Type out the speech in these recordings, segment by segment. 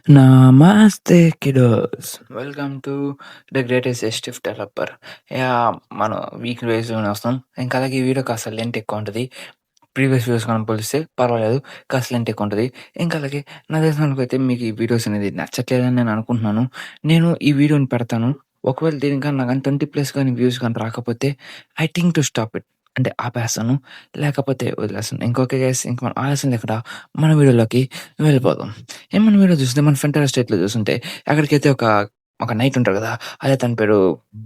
నమస్తే kiddos. Welcome to the greatest ఎస్టిఫ్ developer. మనం వీక్ వైస్‌లోనే వస్తాం. ఇంకా అలాగే ఈ వీడియో కాస్త లెంత్ ఎక్కువ ఉంటది. ప్రీవియస్ వీడియోస్ మనం పోలిస్తే పర్వాలేదు. కాస్త లెంత్ ఎక్కువ ఉంటది. ఇంకా అలాగే నాకు తెలిసినంతవరకైతే మీకు ఈ వీడియోస్ అనేది నచ్చట్లేదని నేను అనుకుంటున్నాను. నేను ఈ వీడియోని పెడతాను. ఒకవేళ దీనికి గాని నాకు గాని 20+ గాని వ్యూస్ గాని రాకపోతే I think to stop it. అంటే ఆపేస్తాను. లేకపోతే వదిలేస్తాను. ఇంక గైస్ ఇంక మనం ఆలస్యం లేకుండా మన వీడియోలోకి వెళ్ళిపోదాం. మన వీడియో చూస్తే మన ఫెంటార్ ఎస్టేట్‌లో చూసుంటే అక్కడికైతే ఒక నైట్ ఉంటారు కదా! అదే తన పేరు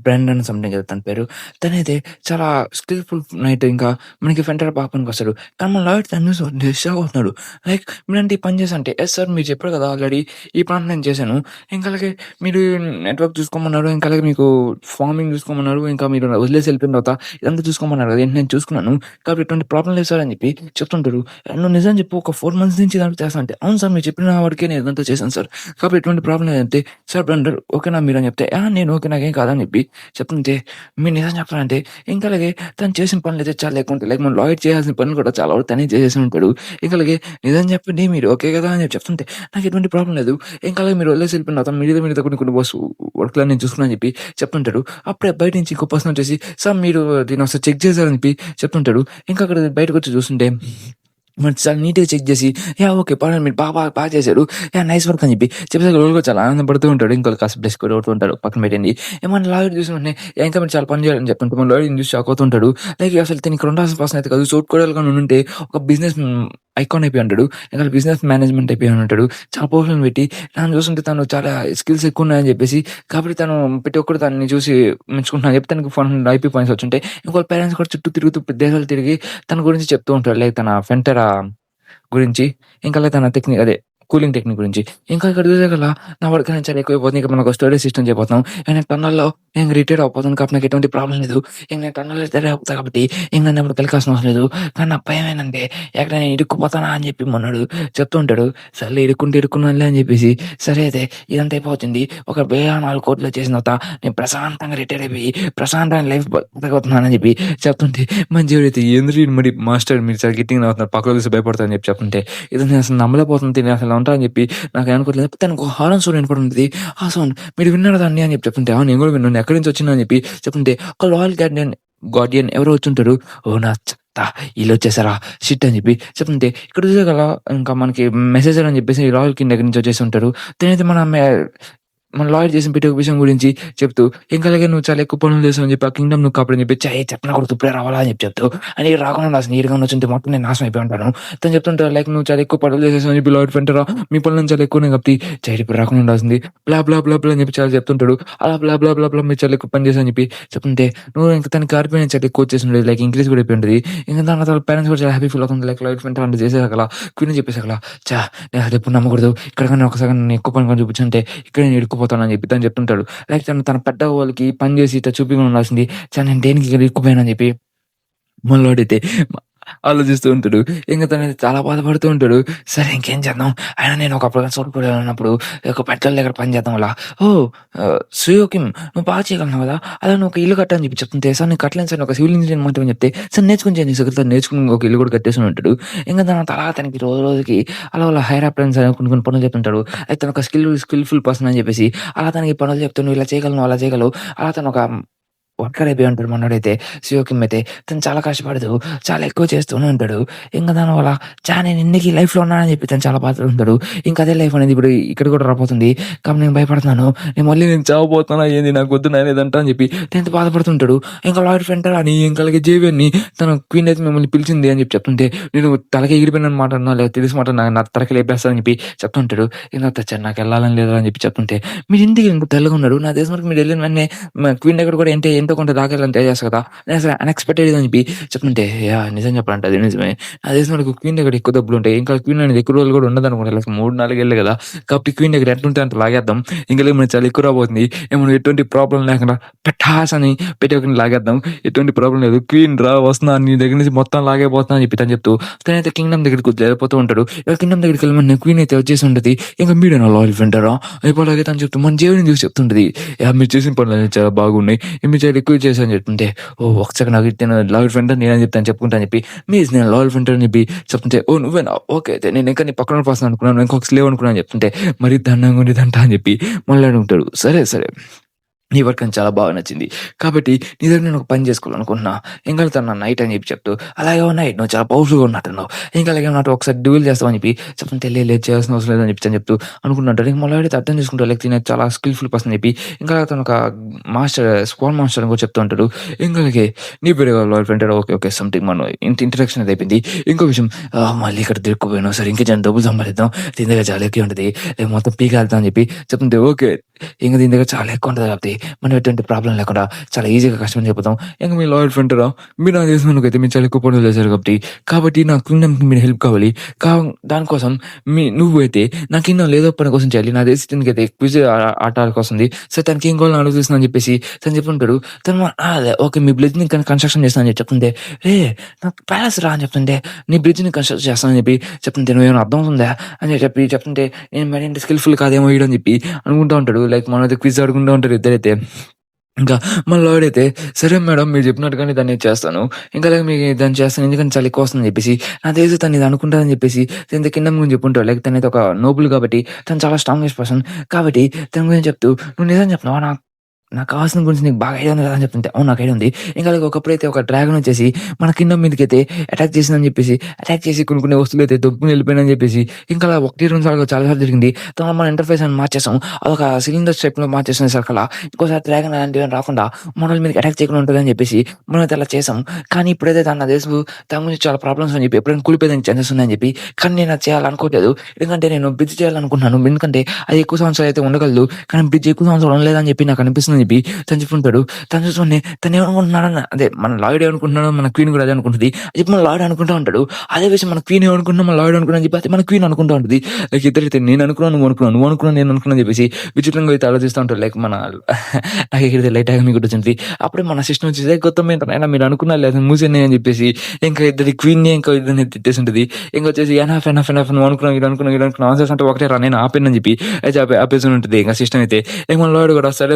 బ్రెండన్ సంథింగ్ ఏదో తన పేరు. తనైతే చాలా స్కిల్‌ఫుల్ నైట్ ఇంకా మనకి ఫెంటార్ బాగా పనికొస్తాడు. కానీ మన లాయర్ తనని చూసి షాక్ అవుతున్నాడు. లైక్ మీరంటే ఈ పని చేశా అంటే, "యెస్ సార్ మీరు చెప్పారు కదా ఆల్రెడీ ఈ పని నేను చేశాను. ఇంకా అలాగే మీరు నెట్‌వర్క్ చూసుకోమన్నారు. ఇంకా అలాగే మీకు ఫార్మింగ్ చూసుకోమన్నారు. ఇంకా మీరు వదిలేసి వెళ్ళిపోయిన తర్వాత ఇదంతా చూసుకోమన్నారు కదా! ఏంటి నేను చూసుకున్నాను. కాబట్టి ఎటువంటి ప్రాబ్లమ్ లేదు సార్" అని చెప్పి చెప్తుంటారు. "నువ్వు నిజం చెప్పు ఒక 4 మంత్స్ నుంచి ఇదంతా చేస్తా" అంటే, "అవును సార్ మీరు చెప్పిన వరకే నేను ఇదంతా చేశాను సార్. కాబట్టి ఎటువంటి ప్రాబ్లమ్ లేదంటే" "సార్ బ్రండర్ ఓకేనా మీరు" అని చెప్తే, నేను ఓకే నాకేం కాదని చెప్పి చెప్తుంటే, మీరు నిజం చెప్పాలంటే ఇంకా అలాగే తను చేసిన పనులైతే చాలా ఎక్కువ ఉంటాయి. లైక్ మన లాయర్ చేయాల్సిన పనులు కూడా చాలా వరకు తనే చేసేసి ఉంటాడు. ఇంకా అలాగే నిజం చెప్పండి మీరు ఓకే కదా అని చెప్పి చెప్తుంటే, నాకు ఎటువంటి ప్రాబ్లమ్ లేదు. ఇంకా అలాగే మీరు వదిలేసి వెళ్ళిపోయిన తర్వాత మీద కొన్ని వర్క్‌లని నేను చూసుకున్నా అని చెప్పి చెప్తుంటాడు. అప్పుడే బయట నుంచి ఇంకో పర్సన్ వచ్చేసి, "సార్ మీరు దీన్ని ఒకసారి చెక్ చేసారని" చెప్పి చెప్తుంటాడు. ఇంకా అక్కడ బయటకొచ్చి చూస్తుంటే మరి చాలా నీట్‌గా చెక్ చేసి, ఓకే. పర్వాలేదు మీరు బాగా చేశారు. నైస్ వర్క్ అని చెప్పి చెప్పేసాక రోజు కూడా చాలా ఆనందపడుతూ ఉంటాడు. ఇంకోళ్ళు కాస్త బ్లెస్ కూడా అవుతూ ఉంటారు పక్కన పెట్టండి. మన లాయర్ చూసిన వెంటనే ఇంకా మీరు చాలా పని చేయాలని చెప్తుంటే మన లాయర్‌ని చూసి షాక్ అవుతూ ఉంటాడు. లైక్ అసలు తిను ఇక్కడ ఉండాల్సిన పర్సన్ అయితే కాదు. సూట్ కోడలుగా ఉండుంటే ఒక బిజినెస్ ఐకాన్ అయిపోయి ఉంటాడు. ఇంకా బిజినెస్ మేనేజ్మెంట్ అయిపోయి ఉంటాడు. చాలా పోస్టులను పెట్టి తనను చూస్తుంటే తను చాలా స్కిల్స్ ఎక్కువ ఉన్నాయని చెప్పేసి కాబట్టి తను ప్రతి ఒక్కరు తనని చూసి మెచ్చుకుంటున్నారని చెప్పి తనకి 400 ఐపీ పాయింట్స్ వచ్చుంటాయి. ఇంకోళ్ళ పేరెంట్స్ కూడా చుట్టూ తిరుగుతూ దేశాలు తిరిగి తన గురించి చెప్తూ ఉంటారు. లైక్ తన ఫెంటెరా గురించి, ఇంకా అలా తన అదే కూలింగ్ టెక్నిక్ గురించి. ఇంకా ఇక్కడ చూసాకల్లా నా వర్క్ అనేది చాలా ఎక్కువైపోతుంది. ఇంక మనకు స్టోరేజ్ సిస్టమ్ చేయబోతున్నాం. నేను టన్నెల్‌లో నేను రిటైర్ అవ్వబోతున్నాను కాబట్టి నాకు ఎటువంటి ప్రాబ్లమ్ లేదు. ఇంక నేను టన్నెల్‌లో రిటైర్ అయిపోతా కాబట్టి ఇంక నన్ను ఎవరు కెలకాల్సిన అవసరం లేదు. కానీ నా భయం ఏంటంటే ఎక్కడ నేను ఇరుక్కుపోతానా అని చెప్పి మొన్నాడు చెప్తూ ఉంటాడు. సర్లే ఇరుక్కుంటే ఇరుక్కున్నానులే అని చెప్పేసి సరే అయితే ఇదంతా అయిపోతుంది. ఒక 1000 చేసిన తర్వాత నేను ప్రశాంతంగా రిటైర్ అయిపోయి ప్రశాంతమైన లైఫ్ బతకబోతున్నానని చెప్పి చెప్తుంటే మన జీవిడైతే ఏందిరా ఈడు మరి మాస్టర్ మీరు చాలా గట్టిగా నవ్వుతున్నారు. పక్కలో చూసి భయపడతా అని చెప్పి చెప్తుంటే ఇది నేను అసలు నమ్మలేకపోతుంది. నేను అసలు ఉంటా అని చెప్పి నాకు అనుకోవట్లేదు. తనకు ఒక హారన్ సౌండ్ వినపడుతుంది. ఆ సౌండ్ మీరు విన్నారా దాన్ని అని చెప్పి చెప్తుంటే, నేను కూడా విన్నాను. ఎక్కడి నుంచి వచ్చిందని చెప్పి చెప్తుంటే ఒక లాయల్ గార్డియన్ ఎవరో వచ్చుంటారు. ఓ నా చెత్త ఈళ్ళొచ్చేసారా షిట్ అని చెప్పి చెప్తుంటే ఇక్కడ చూసాకల్లా ఇంకా మనకి మెసేజర్ అని చెప్పేసి లాయల్ కింగ్ దగ్గర నుంచి వచ్చేసి ఉంటారు. తనైతే మన లాయర్ చేసిన ప్రతి ఒక్క విషయం గురించి చెప్తూ, ఇంకా అలాగే నువ్వు చాలా ఎక్కువ పనులు చేసావు అని చెప్పి, ఆ కింగ్డమ్ నువ్వు కాపాడని చెప్పి, చెప్పినా కూడా ఇప్పుడే రావాలా అని చెప్పి చెప్తూ, అని రాకుండా అసలు నీట్‌గా వచ్చుంటే మొత్తం నేను నాశనం అయిపోయి ఉంటాను. తను చెప్తుంటారు లైక్ నువ్వు చాలా ఎక్కువ పనులు చేసేసావు అని చెప్పి లాయర్ వెంటరా మీ పనులను చాలా ఎక్కువ కాబట్టి ఇప్పుడు రాకుండా ఉండాల్సింది. బ్లా బ్లా బ్లా బ్లా అని చెప్పి చాలా చెప్తుంటాడు. అలా బ్లా బ్లా బ్లా బ్లా మీరు చాలా ఎక్కువ పని చేశావు అని చెప్పి చెప్తుంటే, నువ్వు ఇంకా తనకి కారిపోయిన చాలా ఎక్కువ వచ్చేసి ఉండేది. లైక్ ఇంక్రీజ్ కూడా అయిపోయి ఉంటది. ఇంకా దాని తర్వాత పేరెంట్స్ కూడా చాలా హ్యాపీ ఫీల్ అవుతుంది. లైక్ లాయర్ వెంట అంటే చేసేసాకలా క్వీన్ చెప్పేసాకలా నేను అసలు ఎప్పుడు నమ్మకూడదు. ఇక్కడ కానీ ఒకసారి నేను ఎక్కువ పని చూపించుంటే ఇక్కడ నేను ఇరుక్కుపోతానని చెప్పి తను చెప్తుంటాడు. లైక్ తన పెద్ద వాళ్ళకి పని చేసి ఇట్లా చూపిగా ఉండాల్సింది. నేను దేనికి ఇక్కడ ఇరుక్కుపోయానని చెప్పి మనోడైతే ఆలోచిస్తూ ఉంటాడు. ఇంక తనైతే చాలా బాధపడుతూ ఉంటాడు. సరే ఇంకేం చేద్దాం. అయినా నేను ఒకప్పుడు సోల్‌పురన్నప్పుడు ఒక పెట్రోల్ దగ్గర పని చేద్దాం అలా. ఓహ్! సుయోకిమ్ నువ్వు బాగా చేయగలవు కదా! అలా నువ్వు ఒక ఇల్లు కట్టని చెప్పి చెప్తుంటే, సార్ నేను కట్టలేను సార్. ఒక సివిల్ ఇంజినీర్ మాత్రమే చెప్తే, సార్ నేర్చుకొని చేయండి సార్. నేర్చుకుని ఒక ఇల్లు కూడా కట్టేసుకొని ఉంటాడు. ఇంక తర్వాత అలా తనకి రోజు రోజుకి అలా హైర్ అప్లయన్స్ అని కొన్ని పనులు చెప్తుంటాడు. అయితే తను ఒక స్కిల్‌ఫుల్ పర్సన్ అని చెప్పేసి అలా తనకి పనులు చెప్తూ నువ్వు ఇలా చేయగలవు, అలా చేయగలవు. అలా తను ఒక వర్కర్ అయిపోయి ఉంటాడు మనోడైతే. సియోకిమ్ అయితే తను చాలా కష్టపడుతూ, చాలా ఎక్కువ చేస్తూనే ఉంటాడు. ఇంక దానివల్ల నేను ఎందుకు ఈ లైఫ్‌లో ఉన్నానని చెప్పి తను చాలా బాధపడుతుంటాడు. ఇంక అదే లైఫ్ అనేది ఇప్పుడు ఇక్కడ కూడా రాబోతుంది. కాబట్టి నేను భయపడుతున్నాను. నేను చావబోతున్నా ఏంది నాకొద్దు నాయన ఇదంతా అని చెప్పి తను బాధపడుతుంటాడు. ఇంకా లాయర్ ఫెంటర్ అని ఇంకా అలాగే జేవియర్‌ని తన క్వీన్ అయితే మిమ్మల్ని పిలిచింది అని చెప్పి చెప్తుంటే, నేను తలకి ఎగిరిపోయిన మాట అన్నా లేదా తెలిసి మాట నా తలకి లేపేస్తానని చెప్పి చెప్తుంటాడు. ఇంక తెచ్చాను నాకు ఎళ్ళాలని లేదు అని చెప్పి చెప్తుంటే, మీరు ఎందుకు ఇంత తెల్లగా ఉన్నారు? నాకు తెలిసిన వరకు మీరు వెళ్ళిన వెంటనే క్వీన్ దగ్గర కూడా ఎంతో కొంత దాకెళ్ళని ట్రై చేస్తా కదా! నేను అసలు అన్‌ఎక్స్‌పెక్టెడ్ అని చెప్పి చెప్తుంటే, నిజం చెప్పాలంటే అది నిజమే. నాకు తెలిసిన వరకు క్వీన్ దగ్గర ఎక్కువ డబ్బులుంటాయి. ఇంకా క్వీన్ అనేది ఎక్కువ రోజులు కూడా ఉండదనుకుంటా. లైక్ 3, 4 ఏళ్లే కదా! కాబట్టి క్వీన్ దగ్గర ఎంతుంటే అంత లాగేద్దాం. ఇంకా మనకి చాలా ఎక్కువ రాబోతుంది. ఎటువంటి ప్రాబ్లమ్ లేకుండా పెటాస్ అని పెట్టి ఒకరిని లాగేద్దాం. ఎటువంటి ప్రాబ్లమ్ లేదు. క్వీన్ వస్తున్నా నీ దగ్గర నుంచి మొత్తం లాగైపోతున్నా అని చెప్పి తను చెప్తూ, తనైతే కింగ్డమ్ దగ్గరికి వెళ్ళిపోతూ ఉంటాడు. కింగ్డమ్ దగ్గరికి వెళ్ళమని క్వీన్ అయితే వచ్చేసి ఉంటది. ఇంకా మీరే నా లాయల్ ఫ్రెండరా? అయిపోలాగే తను చెప్తూ మన జేవిని చూసి చెప్తుంటది. మీరు చేసిన పనులన్నీ చాలా బాగున్నాయి. మీరు చాలా రిక్వెస్ట్ చేశాను చెప్తుంటే, "ఓహ్! ఒక సెకండ్ ఆగు నేను లాయర్ ఫ్రెండ్ నేనని చెప్తాను చెప్పుకుంటా" అని చెప్పి, "మిస్ నేను లాయర్ ఫ్రెండ్ అని చెప్పి చెప్తుంటే, "ఓహ్! నువ్వేనా? ఓకే అయితే నేను ఇంకా నీ పక్కన పర్సన్ అనుకున్నాను. ఇంకొక స్లేవ్ అనుకున్నాను" అని చెప్తుంటే, "మరి దారుణంగా ఉండేదంట" అని చెప్పి మళ్ళీ సరే, సరే. నీ వర్క్ నాకు చాలా బాగా నచ్చింది. కాబట్టి నీ దగ్గర నేను ఒక పని చేసుకోవాలనుకుంటున్నా. ఏం కలుగుతాను నా నైట్ అని చెప్పి చెప్తూ, అలాగే ఓ నైట్ నువ్వు చాలా పవర్‌ఫుల్‌గా ఉన్నట్టున్నావు. ఇంకా అలాగే నాతో ఒకసారి డ్యూయల్ చేస్తావని చెప్పి చెప్తుంటే, లేదు లేదు చేయాల్సిన అవసరం లేదని చెప్పి చెప్తూ అనుకుంటుంటాడు. ఇంక మళ్ళీ వాడైతే అర్థం చేసుకుంటాడు. లైక్ తిను చాలా స్కిల్‌ఫుల్ పర్సన్ అని చెప్పి, ఇంకా తను ఒక స్క్వాడ్ మాస్టర్ అని కూడా చెప్తూ ఉంటాడు. ఇంకా అలాగే నీ పేరు loyal friend okay, okay. Something మనం ఇంట్రడక్షన్ అది అయిపోయింది. ఇంకో విషయం మళ్ళీ ఇక్కడ దొరికిపోయాను. సరే ఇంక డబ్బులు సంపాదిద్దాం. దీని దగ్గర చాలా ఎక్కువ ఉంటది. మొత్తం పీకేద్దాం అని చెప్పి చెప్తుంటే, ఓకే. ఇంక దీని దగ్గర చాలా ఎక్కువ ఉంటది కాబట్టి మనం ఎటువంటి ప్రాబ్లమ్ లేకుండా చాలా ఈజీగా కస్టమర్ చెప్పుతాం. ఇంక మీ లాయర్ ఫ్రెండ్‌రా మీరు నాకు తెలిసినందుకైతే మీరు చాలా ఎక్కువ పనులు చేశారు కాబట్టి నా కింగ్‌డమ్‌కి మీరు హెల్ప్ కావాలి. కా దానికోసం నువ్వైతే నా కింగ్‌డమ్‌లో ఏదో పని కోసం చేయాలి. నాకు తెలిసి దీనికైతే క్విజ్ ఆట ఆడుకొస్తుంది. సో తనకి ఏం కావాలో ఆలోచిస్తున్నా అని చెప్పేసి తను చెప్పుంటాడు. అదే ఓకే మీ బ్రిడ్జ్‌ని కన్‌స్ట్రక్షన్ చేస్తాను అని చెప్తుంటే, "రేయ్ నాకు ప్యాలెస్ రా" అని చెప్తుంటే, "నీ బ్రిడ్జ్‌ని కన్‌స్ట్రక్ట్ చేస్తానని చెప్పి చెప్తుంటే నువ్వేమైనా అర్థం అవుతుందా?" అని చెప్పి చెప్తుంటే, నేను మరి ఇంత స్కిల్‌ఫుల్ కాదేమో వీడు అని చెప్పి అనుకుంటా ఉంటాడు. లైక్ మనమైతే క్విజ్ ఆడుకుంటూ ఉంటారు ఇద్దరైతే. ఇంకా మా లార్డ్ "సరే మేడం మీరు చెప్పినట్టుగానే దాన్ని నేను చేస్తాను. ఇంకా అలాగే మీకు దాన్ని చేస్తాను. ఎందుకంటే చాలా ఎక్కువ వస్తుందని" చెప్పేసి నాకు తెలిసి తను ఇది అనుకుంటాదని చెప్పేసి తనతో కింగ్డమ్ గురించి చెప్పుంటాడు. లైక్ తనైతే ఒక నోబుల్ కాబట్టి తను చాలా స్ట్రాంగెస్ట్ పర్సన్. కాబట్టి తన గురించి చెప్తూ "నువ్వు నిజం చెప్తున్నావా? నాకు కావాల్సిన గురించి నీకు బాగా ఐడియా ఉంది కదా!" అని చెప్తుంటే, "అవును నాకు ఐడియా ఉంది." ఇంకా అలాగే ఒకప్పుడైతే ఒక డ్రాగన్ వచ్చేసి మన కింగ్డమ్ మీదకైతే అటాక్ చేసిందని చెప్పేసి అటాక్ చేసి కొన్ని వస్తువులైతే దొబ్బుకొని వెళ్ళిపోయిందని చెప్పేసి ఇంకా అలా 1, 2 సార్లు చాలా సార్లు జరిగింది. తర్వాత మన ఇంటర్ఫేస్ అని మార్చేసాం. అదొక సిలిండర్ షేప్‌లో మార్చేసిన సరకలా ఇంకోసారి డ్రాగన్ అలాంటివి రాకుండా మనోళ్ళ మీదకి అటాక్ చేయకుండా ఉంటదని చెప్పేసి మనమైతే అలా చేసాం. కానీ ఇప్పుడైతే నాకు తెలుసు దాని గురించి చాలా ప్రాబ్లమ్స్ అని చెప్పి ఎప్పుడైనా కూలిపోయేదానికి ఛాన్సెస్ ఉన్నాయని చెప్పి. కానీ నేను అది చేయాలనుకోవట్లేదు. ఎందుకంటే నేను బ్రిడ్జ్ చేయాలనుకుంటున్నాను. ఎందుకంటే అది ఎక్కువ సంవత్సరాలు అయితే ఉండగలదు. కానీ బ్రిడ్జ్ ఎక్కువ సంవత్సరాలు ఉండలేదని చెప్పి నాకు అనిపిస్తుందని చెప్పి తను చెప్పుంటాడు. తను చూసుకొని తను ఏమనుకుంటున్నాడని అదే మన లాయిడ్ ఏమనుకుంటున్నాడో మన క్వీన్ కూడా అదే అనుకుంటది. అని చెప్పి మన లాయిడ్ అనుకుంటా ఉంటాడు. అదే విషయం మన క్వీన్ ఏమనుకుంటున్నా మన లాయిడ్ అనుకున్నా అని చెప్పి అది మన క్వీన్ అనుకుంటా ఉంటది. లైక్ ఇద్దరైతే నేను అనుకున్నాను, నువ్వు అనుకున్నావు, నేను అనుకున్నా అని చెప్పేసి విచిత్రంగా అయితే ఆలోచిస్తూ ఉంటారు. లైక్ మన నాకు ఇక్కడ లైట్‌గా మీకు గుర్తొచ్చింది. అప్పుడే మన సిస్టమ్ వచ్చేసి "కొత్త ఏంటనైనా మీరు అనుకున్నారు లేదా మూసేయండి" అని చెప్పేసి ఇంకా ఇద్దరిని ఇద్దరిని తిట్టేసి ఉంటది. ఇంకొచ్చేసి ఎనఫ్ నువ్వు అనుకున్నావు, ఇది అనుకున్నావు ఆన్సర్స్ అంటే ఒకటే రా నేను ఆపేనని చెప్పి అయితే ఆపేసి ఉంటది. ఇంకా సిస్టమ్ అయితే ఇంక మన లాయిడ్ కూడా సరే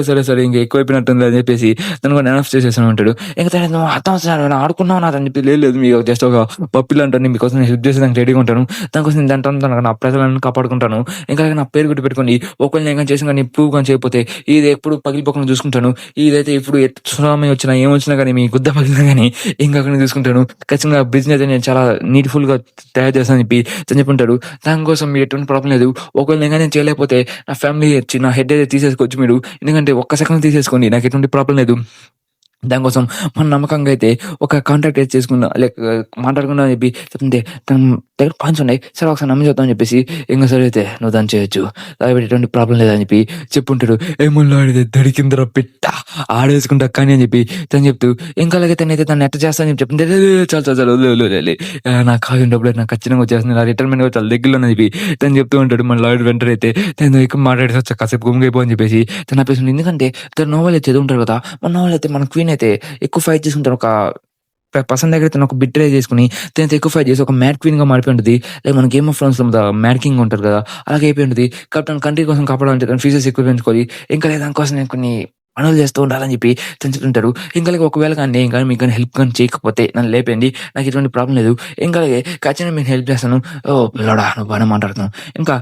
ఇంక ఎక్కువైపోయినట్టుంది అని చెప్పేసి తను కూడా ఎనఫ్ చేసేసి ఉంటాడు. ఇంక తను "నువ్వు అర్థం అవుతున్నాడు ఆడుకున్నావు నాదని" చెప్పి లేదు మీకు జస్ట్ ఒక పప్పిలాంటాను మీకోసం నేను హెల్ప్ చేసేదానికి రెడీగా ఉంటాను. దానికోసం నేను దాంట్లో నా ప్రజలను కాపాడుకుంటాను. ఇంకా నా పేరు గుర్తుపెట్టుకోండి. ఒకవేళ నేను గాని చేసిన గాని ప్రూవ్ గాని చేయకపోతే ఇది ఎప్పుడు పగిలిపోకుండా చూసుకుంటాను. ఇదైతే ఇప్పుడు సునామీ వచ్చినా ఏమొచ్చినా గాని మీ గుద్ద పగిలినా గాని ఇంకక్కడ చూసుకుంటాను. ఖచ్చితంగా బ్రిడ్జ్‌ని అయితే నేను చాలా నీట్‌ఫుల్‌గా తయారు చేస్తానని చెప్పి తను చెప్పుంటాడు. దానికోసం మీకు ఎటువంటి ప్రాబ్లమ్ లేదు. ఒకవేళ నేను గాని చేయలేకపోతే నా ఫ్యామిలీ నా హెడ్ అయితే తీసేసుకోవచ్చు మీరు. ఎందుకంటే ఒక్క సెకన్‌లో తీసేసుకోండి. నాకు ఎటువంటి ప్రాబ్లమ్ లేదు. దానికోసం మన నమ్మకంగా అయితే ఒక కాంటాక్ట్ అయితే చేసుకుందాం. లైక్ మాట్లాడుకుందాం అని చెప్పి చెప్తుంటే తన దగ్గర పాయింట్స్ ఉన్నాయి. సరే ఒకసారి నమ్మి చూద్దాం అని చెప్పేసి ఇంక సరే అయితే నువ్వు దాన్ని చేయొచ్చు. కాబట్టి ఎటువంటి ప్రాబ్లమ్ లేదని చెప్పి చెప్పుంటాడు. ఏమోలా ఆడితే దొరికిందిరా పిట్ట ఆడేసుకుంటా కానీ అని చెప్పి తను చెప్తూ ఇంకా అలాగే తనైతే తను ఎట్ట చేస్తానని చెప్పి చెప్తుంటే చాలు వదిలే నాకు కావాల్సిన డబ్బులు నాకు ఖచ్చితంగా వచ్చేస్తుంది. నా రిటైర్మెంట్ కూడా చాలా దగ్గరలో అని చెప్పి తను చెప్తూ ఉంటాడు. మన లాయర్ వెంటనే అయితే తను ఎక్కువ మాట్లాడేసి కాసేపు గుమ్మిగైపో అని చెప్పేసి తను ఆపేసి ఎందుకంటే తను నోవెల్ చదువుంటారు కదా! మన నోవెల్ అయితే మన క్వీన్ అయితే ఎక్కువ ఫైట్ చేసుకుంటారు. ఒక పర్సన్ దగ్గర తను ఒక బిట్రే చేసుకొని తనతో ఎక్కువ ఫైట్ చేసి ఒక మ్యాడ్ క్వీన్‌గా మారిపోయి ఉంటది. లైక్ మన 'గేమ్ ఆఫ్ థ్రోన్స్‌లో' మ్యాడ్ కింగ్ ఉంటారు కదా! అలాగే అయిపోయి ఉంటది. కాబట్టి తన కంట్రీ కోసం కాపాడాలంటే తన ఫీచర్స్ ఎక్కువ పెంచుకోవాలి. ఇంకా దానికోసం నేను కొన్ని పనులు చేస్తూ ఉండాలని చెప్పి తను చెప్తుంటారు. ఇంకా అలాగే ఒకవేళ కానీ నేను కానీ మీకు గాని హెల్ప్ గాని చేయకపోతే నన్ను లేపేయండి. నాకు ఎటువంటి ప్రాబ్లమ్ లేదు. ఇంకా అలాగే ఖచ్చితంగా మీకు హెల్ప్ చేస్తాను. ఓహ్! పిల్లోడా నువ్వు బానే మాట్లాడుతున్నావు. ఇంకా